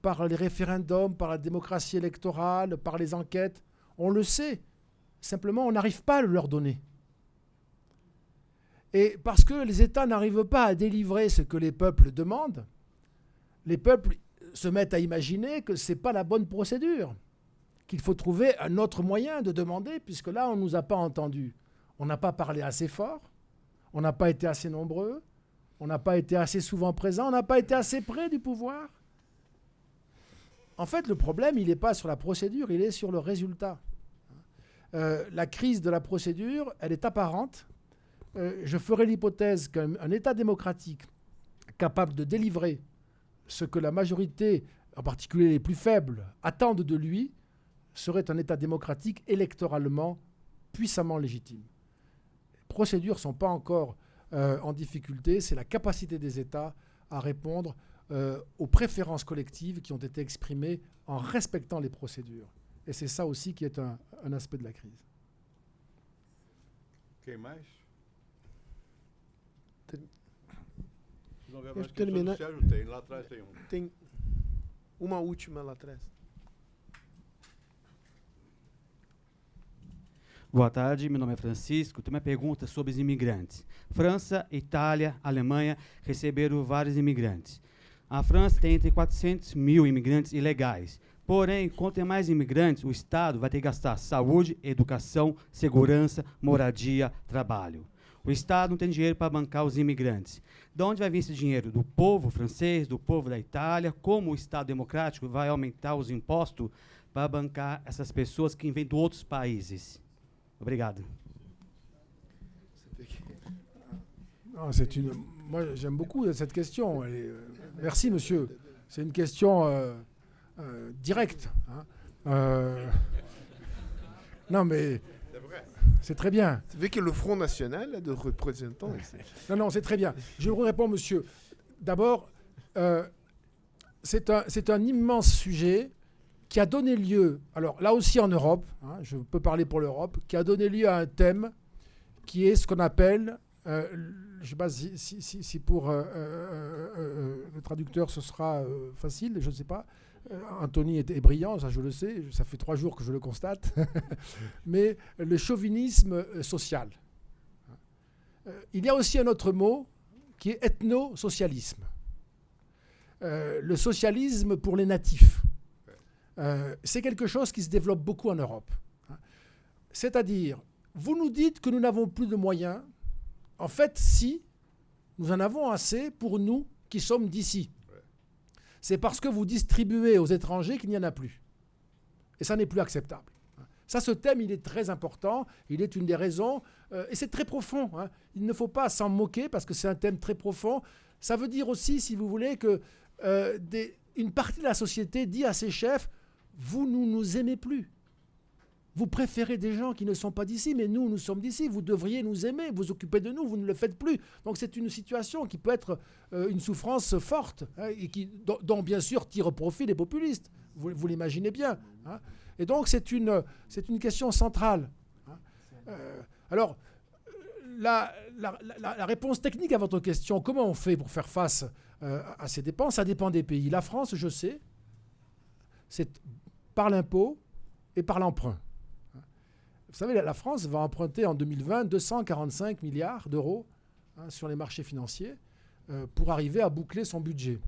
par les référendums, par la démocratie électorale, par les enquêtes, on le sait. Simplement, on n'arrive pas à le leur donner. Et parce que les États n'arrivent pas à délivrer ce que les peuples demandent, les peuples se mettent à imaginer que ce n'est pas la bonne procédure, qu'il faut trouver un autre moyen de demander, puisque là, on ne nous a pas entendus. On n'a pas parlé assez fort, on n'a pas été assez nombreux, on n'a pas été assez souvent présents, on n'a pas été assez près du pouvoir. En fait, le problème, il n'est pas sur la procédure, il est sur le résultat. La crise de la procédure, elle est apparente. Je ferai l'hypothèse qu'un État démocratique capable de délivrer ce que la majorité, en particulier les plus faibles, attendent de lui, serait un État démocratique électoralement puissamment légitime. Les procédures ne sont pas encore en difficulté, c'est la capacité des États à répondre aux préférences collectives qui ont été exprimées en respectant les procédures. Et c'est ça aussi qui est un aspect de la crise. Quem mais? Deixa eu terminar. Sérgio tem, lá atrás tem um. Tem uma última lá atrás. Boa tarde, meu nome é Francisco. Tem uma pergunta sobre os imigrantes. França, Itália, Alemanha receberam vários imigrantes. A França tem entre 400 mil imigrantes ilegais. Porém, quanto tem mais imigrantes, o Estado vai ter que gastar saúde, educação, segurança, moradia, trabalho. O Estado não tem dinheiro para bancar os imigrantes. De onde vai vir esse dinheiro? Do povo francês, do povo da Itália? Como o Estado democrático vai aumentar os impostos para bancar essas pessoas que vêm de outros países? Obrigado. Non, moi, j'aime beaucoup cette question. Merci, monsieur. C'est une question directe. Non, mais c'est très bien. Vous savez que le Front National a de représentants ici. Non, c'est très bien. Je vous réponds, monsieur. D'abord, c'est un immense sujet qui a donné lieu, alors là aussi en Europe, je peux parler pour l'Europe, qui a donné lieu à un thème qui est ce qu'on appelle, je ne sais pas si pour le traducteur ce sera facile, je ne sais pas. Anthony est brillant, ça je le sais, ça fait 3 jours que je le constate, mais le chauvinisme social. Il y a aussi un autre mot qui est ethno-socialisme. Le socialisme pour les natifs. C'est quelque chose qui se développe beaucoup en Europe. C'est-à-dire, vous nous dites que nous n'avons plus de moyens. En fait, si, nous en avons assez pour nous qui sommes d'ici. C'est parce que vous distribuez aux étrangers qu'il n'y en a plus. Et ça n'est plus acceptable. Ça, ce thème, il est très important. Il est une des raisons. Et c'est très profond. Il ne faut pas s'en moquer parce que c'est un thème très profond. Ça veut dire aussi, si vous voulez, que une partie de la société dit à ses chefs, vous ne nous aimez plus. Vous préférez des gens qui ne sont pas d'ici, mais nous sommes d'ici. Vous devriez nous aimer, vous occuper de nous, vous ne le faites plus. Donc c'est une situation qui peut être une souffrance forte, et dont bien sûr tirent profit les populistes. Vous l'imaginez bien. Et donc c'est une question centrale. Alors, la réponse technique à votre question, comment on fait pour faire face à ces dépenses? Ça dépend des pays. La France, je sais, c'est par l'impôt et par l'emprunt. Vous savez, la France va emprunter en 2020 245 milliards d'euros sur les marchés financiers pour arriver à boucler son budget.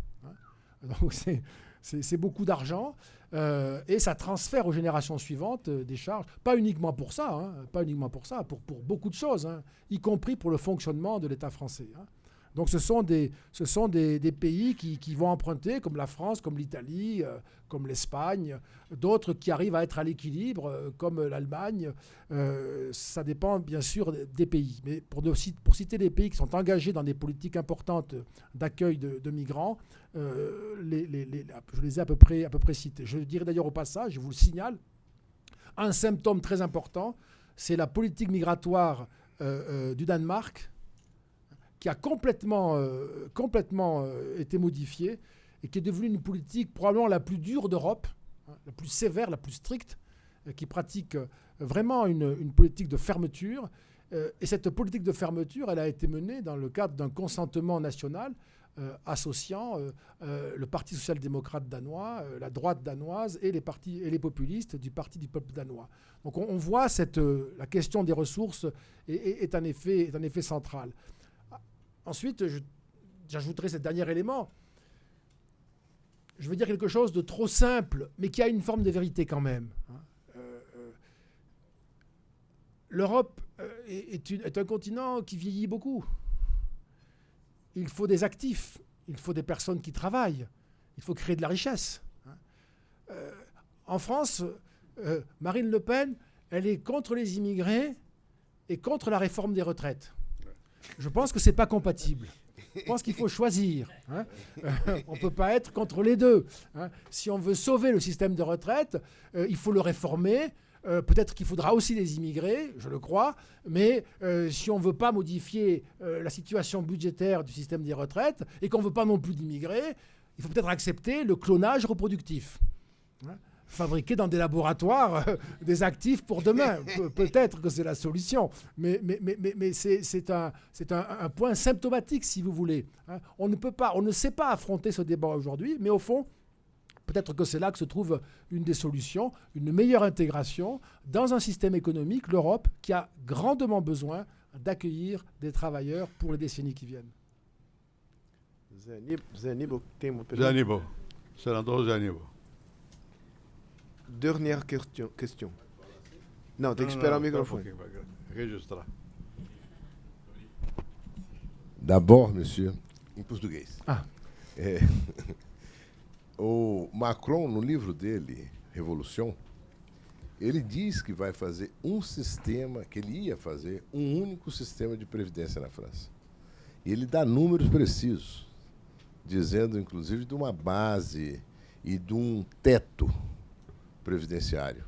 Donc c'est beaucoup d'argent et ça transfère aux générations suivantes des charges, pas uniquement pour ça, pour beaucoup de choses, y compris pour le fonctionnement de l'État français. Donc ce sont des pays qui vont emprunter, comme la France, comme l'Italie, comme l'Espagne, d'autres qui arrivent à être à l'équilibre, comme l'Allemagne. Ça dépend bien sûr des pays. Mais pour citer des pays qui sont engagés dans des politiques importantes d'accueil de migrants, je les ai à peu près cités. Je dirais d'ailleurs au passage, je vous le signale, un symptôme très important, c'est la politique migratoire du Danemark, qui a complètement été modifiée et qui est devenue une politique probablement la plus dure d'Europe, la plus sévère, la plus stricte, qui pratique vraiment une politique de fermeture. Et cette politique de fermeture, elle a été menée dans le cadre d'un consentement national associant le Parti social-démocrate danois, la droite danoise et les populistes du Parti du peuple danois. Donc on voit la question des ressources est un effet central. Ensuite, j'ajouterai ce dernier élément. Je veux dire quelque chose de trop simple, mais qui a une forme de vérité quand même. L'Europe est un continent qui vieillit beaucoup. Il faut des actifs, il faut des personnes qui travaillent, il faut créer de la richesse. En France, Marine Le Pen, elle est contre les immigrés et contre la réforme des retraites. Je pense que ce n'est pas compatible. Je pense qu'il faut choisir. On ne peut pas être contre les deux. Si on veut sauver le système de retraite, il faut le réformer. Peut-être qu'il faudra aussi des immigrés, je le crois, mais si on ne veut pas modifier la situation budgétaire du système des retraites et qu'on ne veut pas non plus d'immigrés, il faut peut-être accepter le clonage reproductif. Fabriquer dans des laboratoires des actifs pour demain. Peut-être que c'est la solution, mais c'est un point symptomatique, si vous voulez. On ne sait pas affronter ce débat aujourd'hui, mais au fond, peut-être que c'est là que se trouve une des solutions, une meilleure intégration dans un système économique, l'Europe, qui a grandement besoin d'accueillir des travailleurs pour les décennies qui viennent. Zé Aníbal tem uma pergunta? Zé Aníbal. Senador Zé Aníbal. Dernière question. Não, tem que esperar o microfone. Registrar. D'abord, monsieur, em português. Ah. O Macron, no livro dele, Revolução, ele diz que vai fazer um sistema, que ele ia fazer um único sistema de previdência na França. E ele dá números precisos, dizendo, inclusive, de uma base e de um teto previdenciário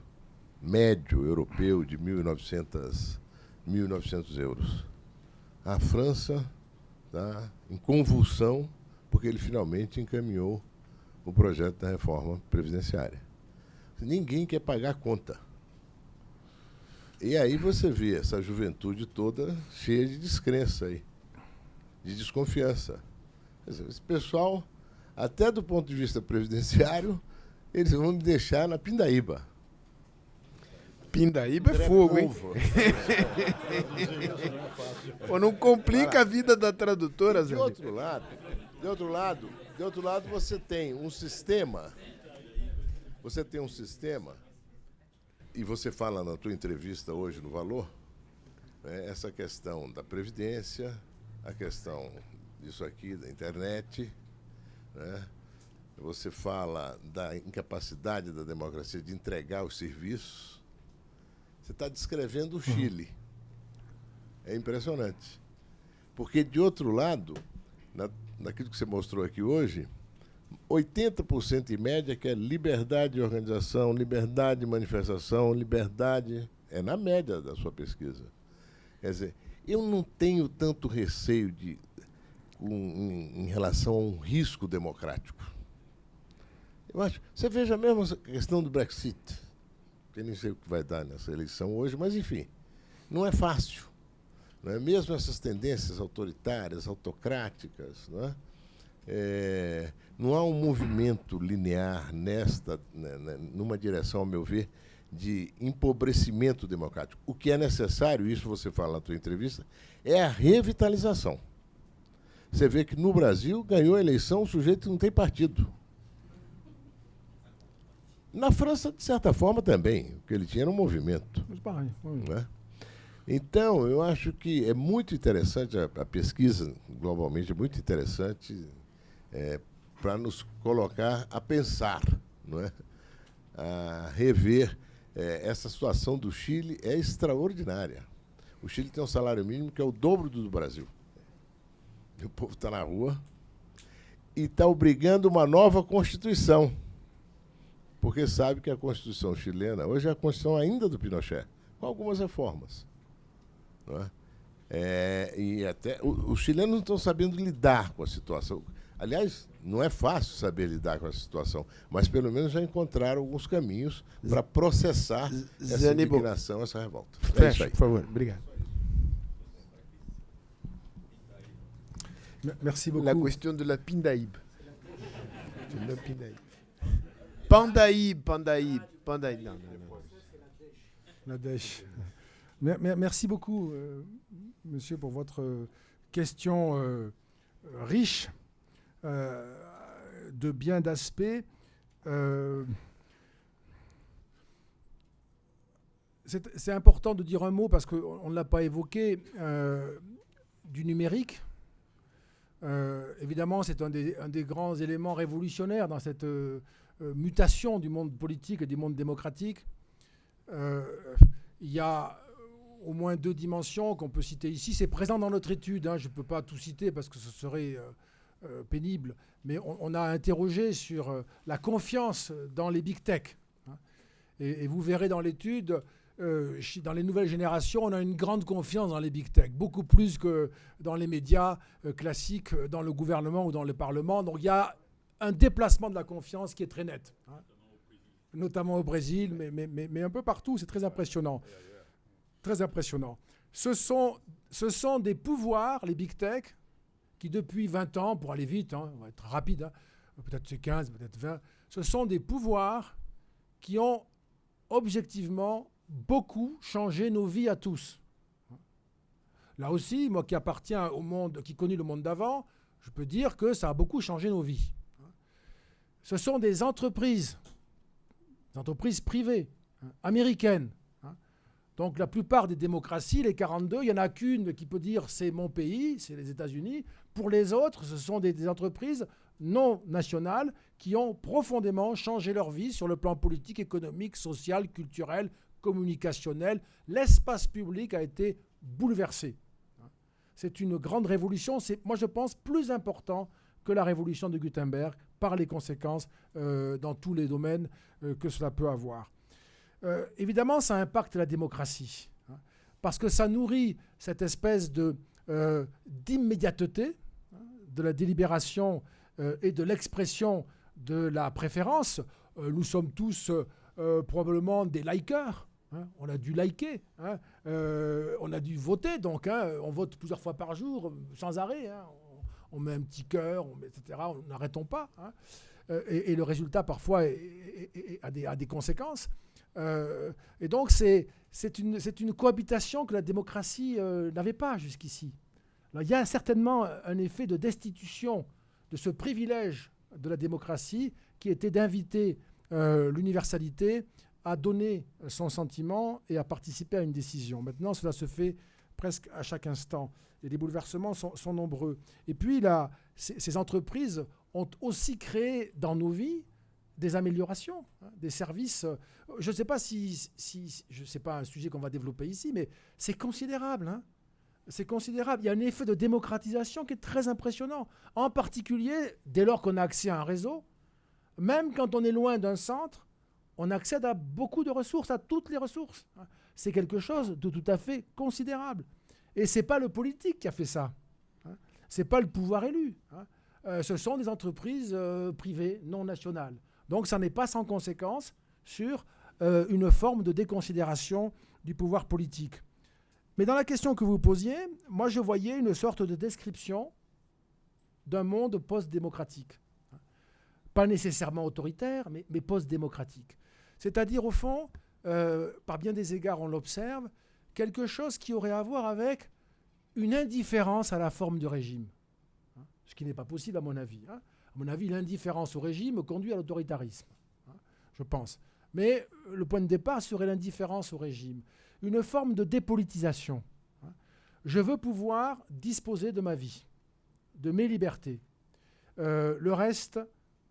médio europeu de 1.900 euros. A França está em convulsão porque ele finalmente encaminhou o projeto da reforma previdenciária. Ninguém quer pagar a conta. E aí você vê essa juventude toda cheia de descrença aí, de desconfiança. Quer dizer, esse pessoal, até do ponto de vista previdenciário, eles vão me deixar na pindaíba. Pindaíba é fogo, hein? Pô, não complica a vida da tradutora, Zé. De outro lado, você tem um sistema. Você tem um sistema, e você fala na tua entrevista hoje no Valor, né, essa questão da Previdência, a questão disso aqui, da internet, né? Você fala da incapacidade da democracia de entregar os serviços. Você está descrevendo o Chile. É impressionante. Porque, de outro lado, naquilo que você mostrou aqui hoje, 80% em média quer liberdade de organização, liberdade de manifestação, liberdade... É na média da sua pesquisa. Quer dizer, eu não tenho tanto receio em relação a um risco democrático. Eu acho... Você veja mesmo a questão do Brexit. Eu nem sei o que vai dar nessa eleição hoje, mas, enfim, não é fácil. Não é? Mesmo essas tendências autoritárias, autocráticas, não é? Não há um movimento linear numa direção, ao meu ver, de empobrecimento democrático. O que é necessário, isso você fala na tua entrevista, é a revitalização. Você vê que no Brasil ganhou a eleição um sujeito que não tem partido. Na França, de certa forma, também. O que ele tinha era um movimento. Não é? Então, eu acho que é muito interessante, a pesquisa, globalmente, é muito interessante para nos colocar a pensar, não é? A rever. Essa situação do Chile é extraordinária. O Chile tem um salário mínimo que é o dobro do Brasil. E o povo está na rua e está obrigando uma nova Constituição, porque sabe que a Constituição chilena hoje é a Constituição ainda do Pinochet, com algumas reformas. Não é? E até os chilenos não estão sabendo lidar com a situação. Aliás, não é fácil saber lidar com essa situação, mas pelo menos já encontraram alguns caminhos para processar essa indignação, essa revolta. É isso aí. Por favor. Obrigado. Merci beaucoup. La question de la Pindaíba. Pandaíba. Non. Nadesh. Merci beaucoup, monsieur, pour votre question riche de bien d'aspects. C'est important de dire un mot, parce qu'on ne l'a pas évoqué, du numérique. Évidemment, c'est un des grands éléments révolutionnaires dans cette mutation du monde politique et du monde démocratique. Il y a au moins deux dimensions qu'on peut citer ici. C'est présent dans notre étude, hein, je ne peux pas tout citer parce que ce serait pénible, mais on a interrogé sur la confiance dans les big tech. Hein, et vous verrez dans l'étude, dans les nouvelles générations, on a une grande confiance dans les big tech, beaucoup plus que dans les médias classiques, dans le gouvernement ou dans le Parlement. Donc il y a un déplacement de la confiance qui est très net. Hein. Notamment au Brésil, mais un peu partout, c'est très impressionnant. Très impressionnant. Ce sont des pouvoirs, les big tech, qui depuis 20 ans, pour aller vite, hein, on va être rapide, hein, peut-être c'est 15, peut-être 20, ce sont des pouvoirs qui ont objectivement beaucoup changé nos vies à tous. Là aussi, moi qui appartiens au monde, qui connais le monde d'avant, je peux dire que ça a beaucoup changé nos vies. Ce sont des entreprises privées, américaines. Donc la plupart des démocraties, les 42, il n'y en a qu'une qui peut dire c'est mon pays, c'est les États-Unis. Pour les autres, ce sont des entreprises non nationales qui ont profondément changé leur vie sur le plan politique, économique, social, culturel, communicationnel. L'espace public a été bouleversé. C'est une grande révolution. C'est, moi, je pense, plus important que la révolution de Gutenberg par les conséquences dans tous les domaines que cela peut avoir. Évidemment, ça impacte la démocratie, parce que ça nourrit cette espèce d'immédiateté de la délibération et de l'expression de la préférence. Nous sommes tous probablement des likers. On a dû liker, on a dû voter, donc on vote plusieurs fois par jour, sans arrêt. On met un petit cœur, etc. N'arrêtons pas. Et le résultat, parfois, a des conséquences. Et donc, c'est une cohabitation que la démocratie n'avait pas jusqu'ici. Alors, il y a certainement un effet de destitution de ce privilège de la démocratie qui était d'inviter l'universalité à donner son sentiment et à participer à une décision. Maintenant, cela se fait presque à chaque instant. Et les bouleversements sont nombreux. Et puis, là, ces entreprises ont aussi créé dans nos vies des améliorations, des services. Je ne sais pas je sais pas un sujet qu'on va développer ici, mais c'est considérable. C'est considérable. Il y a un effet de démocratisation qui est très impressionnant. En particulier, dès lors qu'on a accès à un réseau, même quand on est loin d'un centre, on accède à beaucoup de ressources, à toutes les ressources. C'est quelque chose de tout à fait considérable. Et ce n'est pas le politique qui a fait ça. Ce n'est pas le pouvoir élu. Ce sont des entreprises privées, non nationales. Donc ça n'est pas sans conséquence sur une forme de déconsidération du pouvoir politique. Mais dans la question que vous posiez, moi je voyais une sorte de description d'un monde post-démocratique. Pas nécessairement autoritaire, mais post-démocratique. C'est-à-dire, au fond, par bien des égards, on l'observe, quelque chose qui aurait à voir avec une indifférence à la forme du régime. Ce qui n'est pas possible, à mon avis. À mon avis, l'indifférence au régime conduit à l'autoritarisme, je pense. Mais le point de départ serait l'indifférence au régime. Une forme de dépolitisation. Je veux pouvoir disposer de ma vie, de mes libertés. Le reste,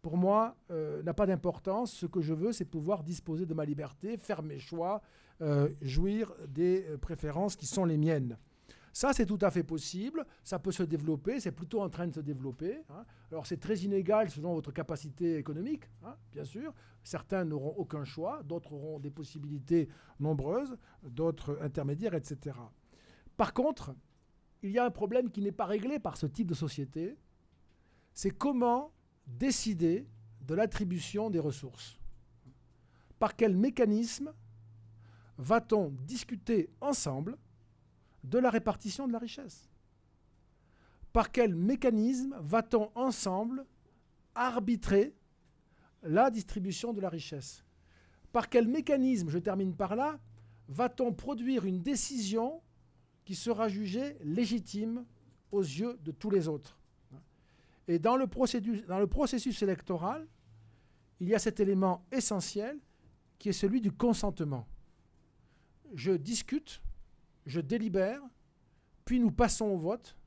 pour moi, n'a pas d'importance. Ce que je veux, c'est pouvoir disposer de ma liberté, faire mes choix, jouir des préférences qui sont les miennes. Ça, c'est tout à fait possible. Ça peut se développer. C'est plutôt en train de se développer. Alors, c'est très inégal selon votre capacité économique, bien sûr. Certains n'auront aucun choix. D'autres auront des possibilités nombreuses. D'autres intermédiaires, etc. Par contre, il y a un problème qui n'est pas réglé par ce type de société. C'est comment décider de l'attribution des ressources. Par quel mécanisme va-t-on discuter ensemble de la répartition de la richesse? Par quel mécanisme va-t-on ensemble arbitrer la distribution de la richesse? Par quel mécanisme, je termine par là, va-t-on produire une décision qui sera jugée légitime aux yeux de tous les autres? Et dans le processus électoral, il y a cet élément essentiel qui est celui du consentement. Je discute, je délibère, puis nous passons au vote,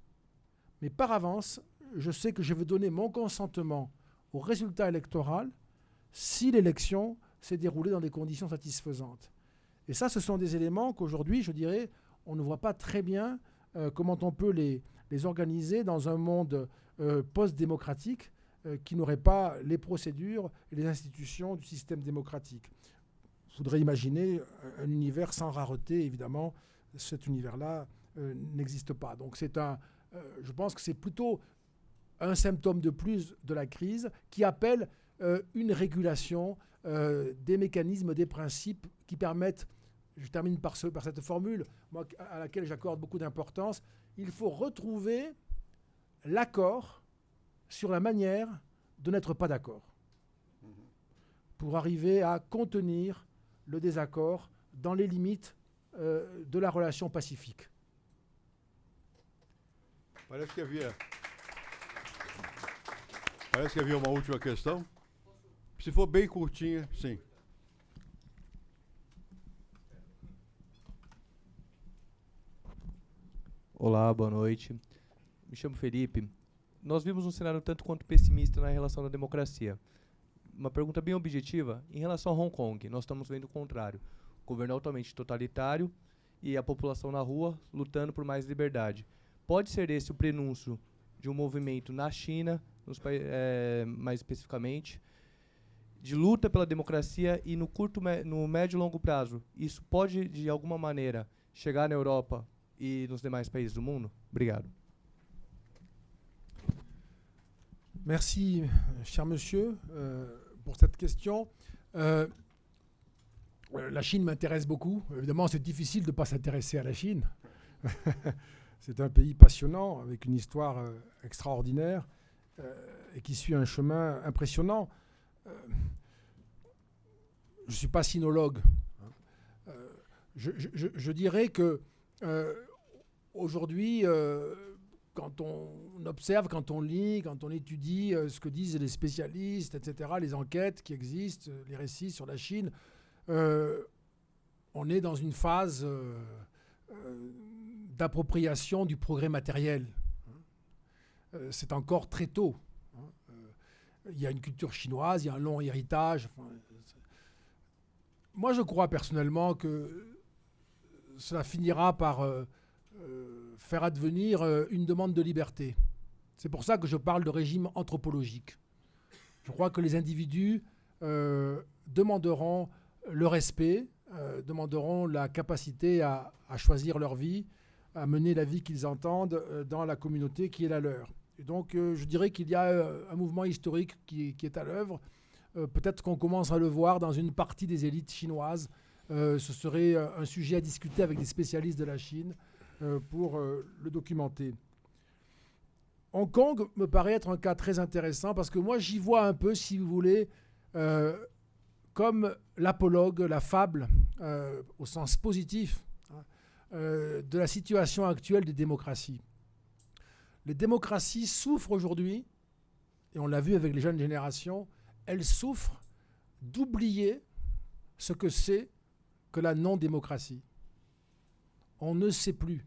mais par avance, je sais que je veux donner mon consentement au résultat électoral si l'élection s'est déroulée dans des conditions satisfaisantes. Et ça, ce sont des éléments qu'aujourd'hui, je dirais, on ne voit pas très bien comment on peut les organiser dans un monde post-démocratique qui n'aurait pas les procédures et les institutions du système démocratique. Je voudrais imaginer un univers sans rareté, évidemment. Cet univers-là n'existe pas. Donc je pense que c'est plutôt un symptôme de plus de la crise qui appelle une régulation des mécanismes, des principes qui permettent, je termine par cette formule, moi, à laquelle j'accorde beaucoup d'importance, il faut retrouver l'accord sur la manière de n'être pas d'accord. pour arriver à contenir le désaccord dans les limites de la relation pacifique. Parece que havia uma última questão. Se for bem curtinha, sim. Olá, boa noite. Me chamo Felipe. Nós vimos um cenário tanto quanto pessimista na relação da democracia. Uma pergunta bem objetiva, em relação a Hong Kong, nós estamos vendo o contrário. O governo altamente totalitário e a população na rua lutando por mais liberdade. Pode ser esse o prenúncio de um movimento na China, mais especificamente, de luta pela democracia e no médio e longo prazo, isso pode, de alguma maneira, chegar na Europa e nos demais países do mundo? Obrigado. Merci, cher monsieur, pour cette question. La Chine m'intéresse beaucoup. Évidemment, c'est difficile de ne pas s'intéresser à la Chine. C'est un pays passionnant, avec une histoire extraordinaire et qui suit un chemin impressionnant. Je ne suis pas sinologue. Je dirais que aujourd'hui, quand on observe, quand on lit, quand on étudie ce que disent les spécialistes, etc., les enquêtes qui existent, les récits sur la Chine, on est dans une phase d'appropriation du progrès matériel. C'est encore très tôt. Il y a une culture chinoise, il y a un long héritage. Moi, je crois personnellement que cela finira par faire advenir une demande de liberté. C'est pour ça que je parle de régime anthropologique. Je crois que les individus demanderont le respect, demanderont la capacité à choisir leur vie, à mener la vie qu'ils entendent dans la communauté qui est la leur. Et donc, je dirais qu'il y a un mouvement historique qui est à l'œuvre. Peut-être qu'on commence à le voir dans une partie des élites chinoises. Ce serait un sujet à discuter avec des spécialistes de la Chine pour le documenter. Hong Kong me paraît être un cas très intéressant parce que moi, j'y vois un peu, si vous voulez, comme l'apologue, la fable, au sens positif, de la situation actuelle des démocraties. Les démocraties souffrent aujourd'hui, et on l'a vu avec les jeunes générations, elles souffrent d'oublier ce que c'est que la non-démocratie. On ne sait plus.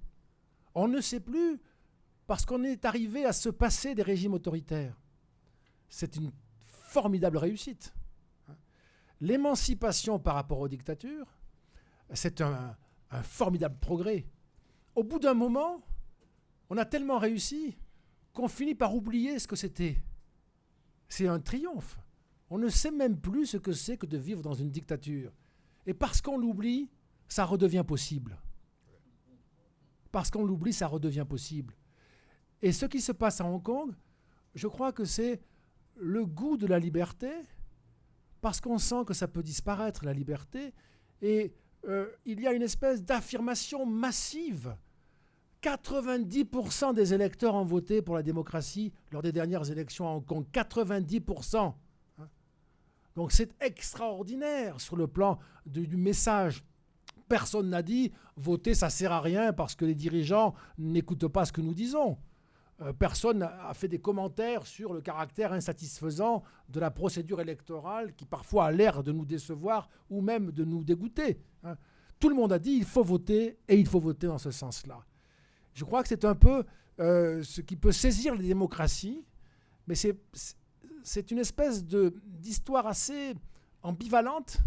On ne sait plus parce qu'on est arrivé à se passer des régimes autoritaires. C'est une formidable réussite. L'émancipation par rapport aux dictatures, c'est un formidable progrès. Au bout d'un moment, on a tellement réussi qu'on finit par oublier ce que c'était. C'est un triomphe. On ne sait même plus ce que c'est que de vivre dans une dictature. Et parce qu'on l'oublie, ça redevient possible. Parce qu'on l'oublie, ça redevient possible. Et ce qui se passe à Hong Kong, je crois que c'est le goût de la liberté, parce qu'on sent que ça peut disparaître, la liberté, et il y a une espèce d'affirmation massive. 90% des électeurs ont voté pour la démocratie lors des dernières élections à Hong Kong. 90%. Donc c'est extraordinaire sur le plan du message. Personne n'a dit « voter, ça ne sert à rien parce que les dirigeants n'écoutent pas ce que nous disons ». Personne n'a fait des commentaires sur le caractère insatisfaisant de la procédure électorale qui parfois a l'air de nous décevoir ou même de nous dégoûter. Tout le monde a dit « il faut voter » et il faut voter dans ce sens-là. Je crois que c'est un peu ce qui peut saisir les démocraties, mais c'est une espèce d'histoire assez ambivalente,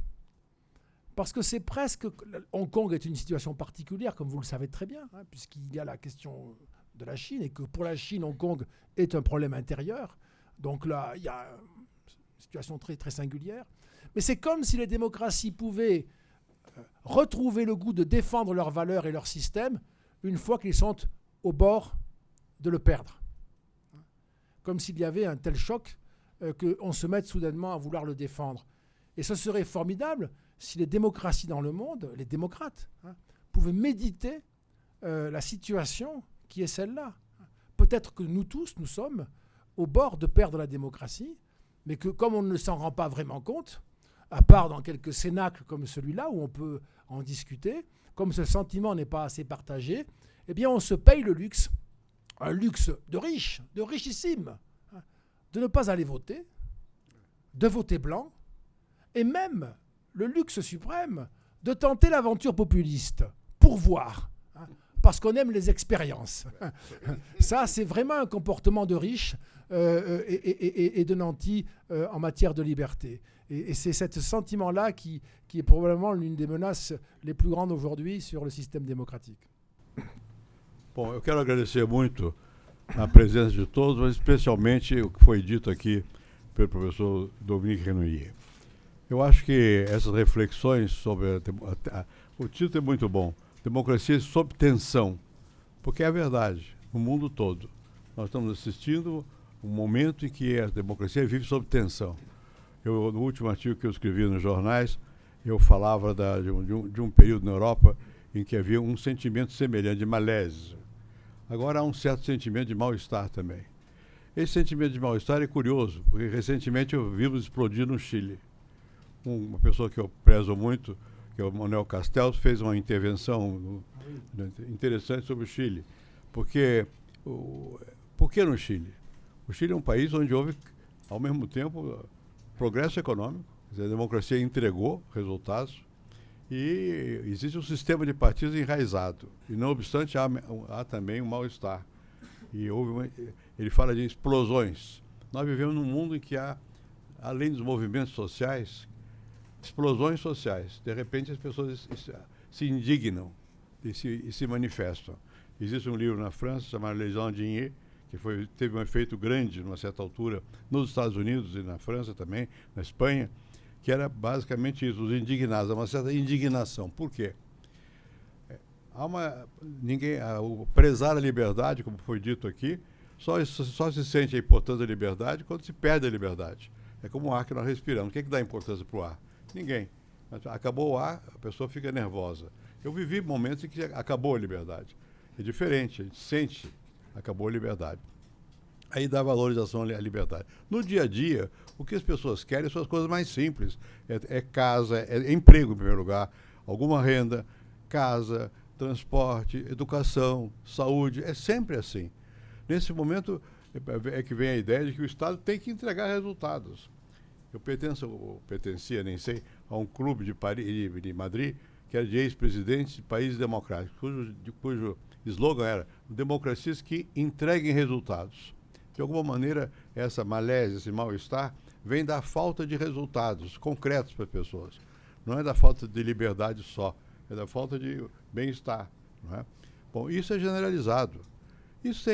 parce que c'est presque... Hong Kong est une situation particulière, comme vous le savez très bien, puisqu'il y a la question de la Chine, et que pour la Chine, Hong Kong est un problème intérieur. Donc là, il y a une situation très, très singulière. Mais c'est comme si les démocraties pouvaient retrouver le goût de défendre leurs valeurs et leur système une fois qu'ils sont au bord de le perdre. Comme s'il y avait un tel choc qu'on se mette soudainement à vouloir le défendre. Et ce serait formidable si les démocraties dans le monde, les démocrates, pouvaient méditer la situation qui est celle-là. Peut-être que nous tous, nous sommes au bord de perdre la démocratie, mais que comme on ne s'en rend pas vraiment compte, à part dans quelques cénacles comme celui-là où on peut en discuter, comme ce sentiment n'est pas assez partagé, eh bien on se paye le luxe, un luxe de riche, de richissime, de ne pas aller voter, de voter blanc, et même le luxe suprême de tenter l'aventure populiste pour voir, parce qu'on aime les expériences. Ça, c'est vraiment un comportement de riche et de nanti en matière de liberté. Et c'est ce sentiment-là qui est probablement l'une des menaces les plus grandes aujourd'hui sur le système démocratique. Bom, eu quero agradecer muito a presença de todos, mas especialmente o que foi dito aqui pelo professor Dominique Renouillet. Eu acho que essas reflexões sobre o título é muito bom, Democracia sob tensão, porque é a verdade, no mundo todo. Nós estamos assistindo um momento em que a democracia vive sob tensão. No último artigo que eu escrevi nos jornais, eu falava de um período na Europa em que havia um sentimento semelhante de malaise. Agora há um certo sentimento de mal-estar também. Esse sentimento de mal-estar é curioso, porque recentemente eu vimos explodir no Chile. Uma pessoa que eu prezo muito, que é o Manuel Castells, fez uma intervenção interessante sobre o Chile. Por que no Chile? O Chile é um país onde houve, ao mesmo tempo, progresso econômico, quer dizer, a democracia entregou resultados e existe um sistema de partidos enraizado. E, não obstante, há também um mal-estar. E ele fala de explosões. Nós vivemos num mundo em que há, além dos movimentos sociais, explosões sociais. De repente, as pessoas se indignam e se manifestam. Existe um livro na França chamado Les gens indignés, que teve um efeito grande, numa certa altura, nos Estados Unidos e na França também, na Espanha, que era basicamente isso, os indignados, uma certa indignação. Por quê? Prezar a liberdade, como foi dito aqui, só se sente a importância da liberdade quando se perde a liberdade. É como o ar que nós respiramos. O que dá importância para o ar? Ninguém. Acabou o ar, a pessoa fica nervosa. Eu vivi momentos em que acabou a liberdade. É diferente, a gente sente acabou a liberdade. Aí dá valorização à liberdade. No dia a dia, o que as pessoas querem são as coisas mais simples. É casa, é emprego em primeiro lugar, alguma renda, casa, transporte, educação, saúde, é sempre assim. Nesse momento é que vem a ideia de que o Estado tem que entregar resultados. Eu pertencia, nem sei, a um clube de Madrid, que era de ex-presidentes de países democráticos, cujo slogan era democracias que entreguem resultados. De alguma maneira, essa malésia, esse mal-estar, vem da falta de resultados concretos para as pessoas. Não é da falta de liberdade só, é da falta de bem-estar. Não é? Bom, isso é generalizado. Isso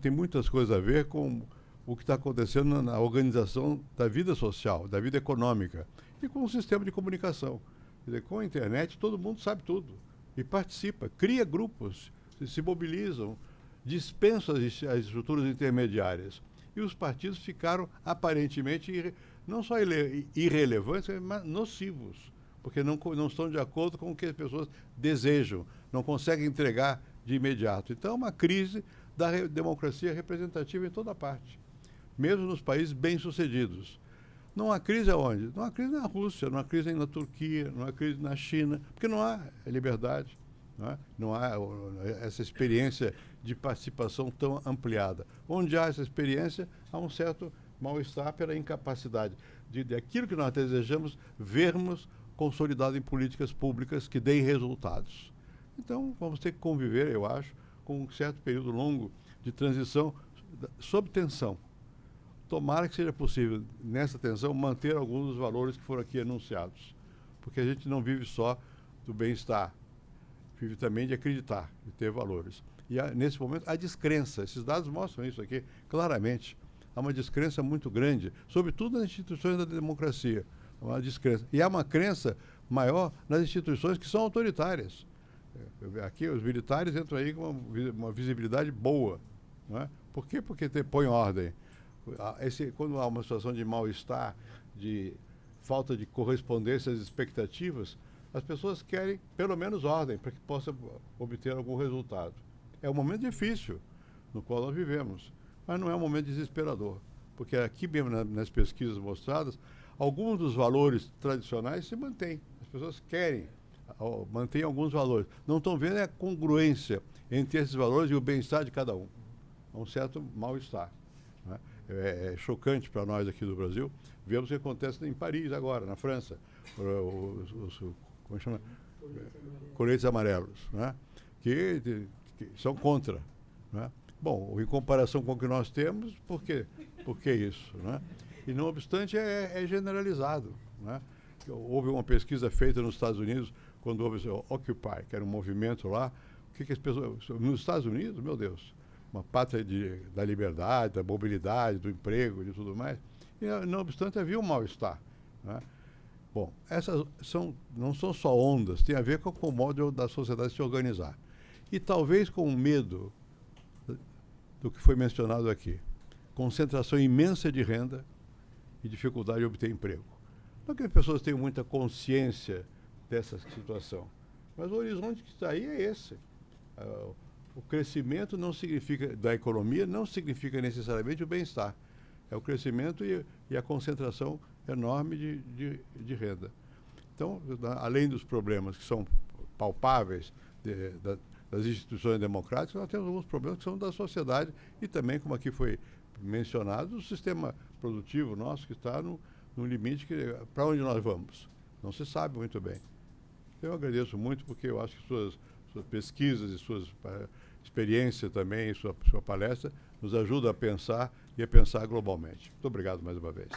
tem muitas coisas a ver com o que está acontecendo na organização da vida social, da vida econômica e com o sistema de comunicação. Quer dizer, com a internet, todo mundo sabe tudo e participa, cria grupos, se mobilizam, dispensam as estruturas intermediárias. E os partidos ficaram, aparentemente, não só irrelevantes, mas nocivos, porque não estão de acordo com o que as pessoas desejam, não conseguem entregar de imediato. Então, é uma crise da democracia representativa em toda parte, mesmo nos países bem-sucedidos. Não há crise aonde? Não há crise na Rússia, não há crise na Turquia, não há crise na China, porque não há liberdade. Não há essa experiência de participação tão ampliada. Onde há essa experiência, há um certo mal-estar pela incapacidade de aquilo que nós desejamos vermos consolidado em políticas públicas que deem resultados. Então, vamos ter que conviver, eu acho, com um certo período longo de transição sob tensão. Tomara que seja possível, nessa tensão, manter alguns dos valores que foram aqui enunciados. Porque a gente não vive só do bem-estar, vive também de acreditar, de ter valores. E nesse momento, há descrença. Esses dados mostram isso aqui claramente. Há uma descrença muito grande, sobretudo nas instituições da democracia. Uma descrença. E há uma crença maior nas instituições que são autoritárias. Aqui, os militares entram aí com uma visibilidade boa. Não é? Por quê? Porque põe ordem. Quando há uma situação de mal-estar, de falta de correspondência às expectativas, as pessoas querem, pelo menos, ordem, para que possa obter algum resultado. É um momento difícil no qual nós vivemos, mas não é um momento desesperador, porque aqui mesmo nas pesquisas mostradas, alguns dos valores tradicionais se mantêm. As pessoas querem manter alguns valores. Não estão vendo a congruência entre esses valores e o bem-estar de cada um. Há um certo mal-estar. Né? É chocante para nós aqui do Brasil. Vemos o que acontece em Paris agora, na França. Como chama? Coletes amarelos, né? que são contra. Né? Bom, em comparação com o que nós temos, por que isso? Né? E, não obstante, é generalizado. Né? Houve uma pesquisa feita nos Estados Unidos, quando houve o Occupy, que era um movimento lá. O que as pessoas... Nos Estados Unidos, meu Deus, uma pátria da liberdade, da mobilidade, do emprego, de tudo mais. E, não obstante, havia um mal-estar. Né? Bom, essas não são só ondas, tem a ver com o modo da sociedade se organizar. E talvez com o medo do que foi mencionado aqui. Concentração imensa de renda e dificuldade de obter emprego. Não que as pessoas tenham muita consciência dessa situação, mas o horizonte que está aí é esse. O crescimento da economia não significa necessariamente o bem-estar. É o crescimento e a concentração enorme de renda. Então, além dos problemas que são palpáveis das instituições democráticas, nós temos alguns problemas que são da sociedade e também, como aqui foi mencionado, o sistema produtivo nosso que está no limite para onde nós vamos. Não se sabe muito bem. Eu agradeço muito porque eu acho que suas pesquisas e suas experiências também, sua palestra, nos ajudam a pensar e a pensar globalmente. Muito obrigado mais uma vez.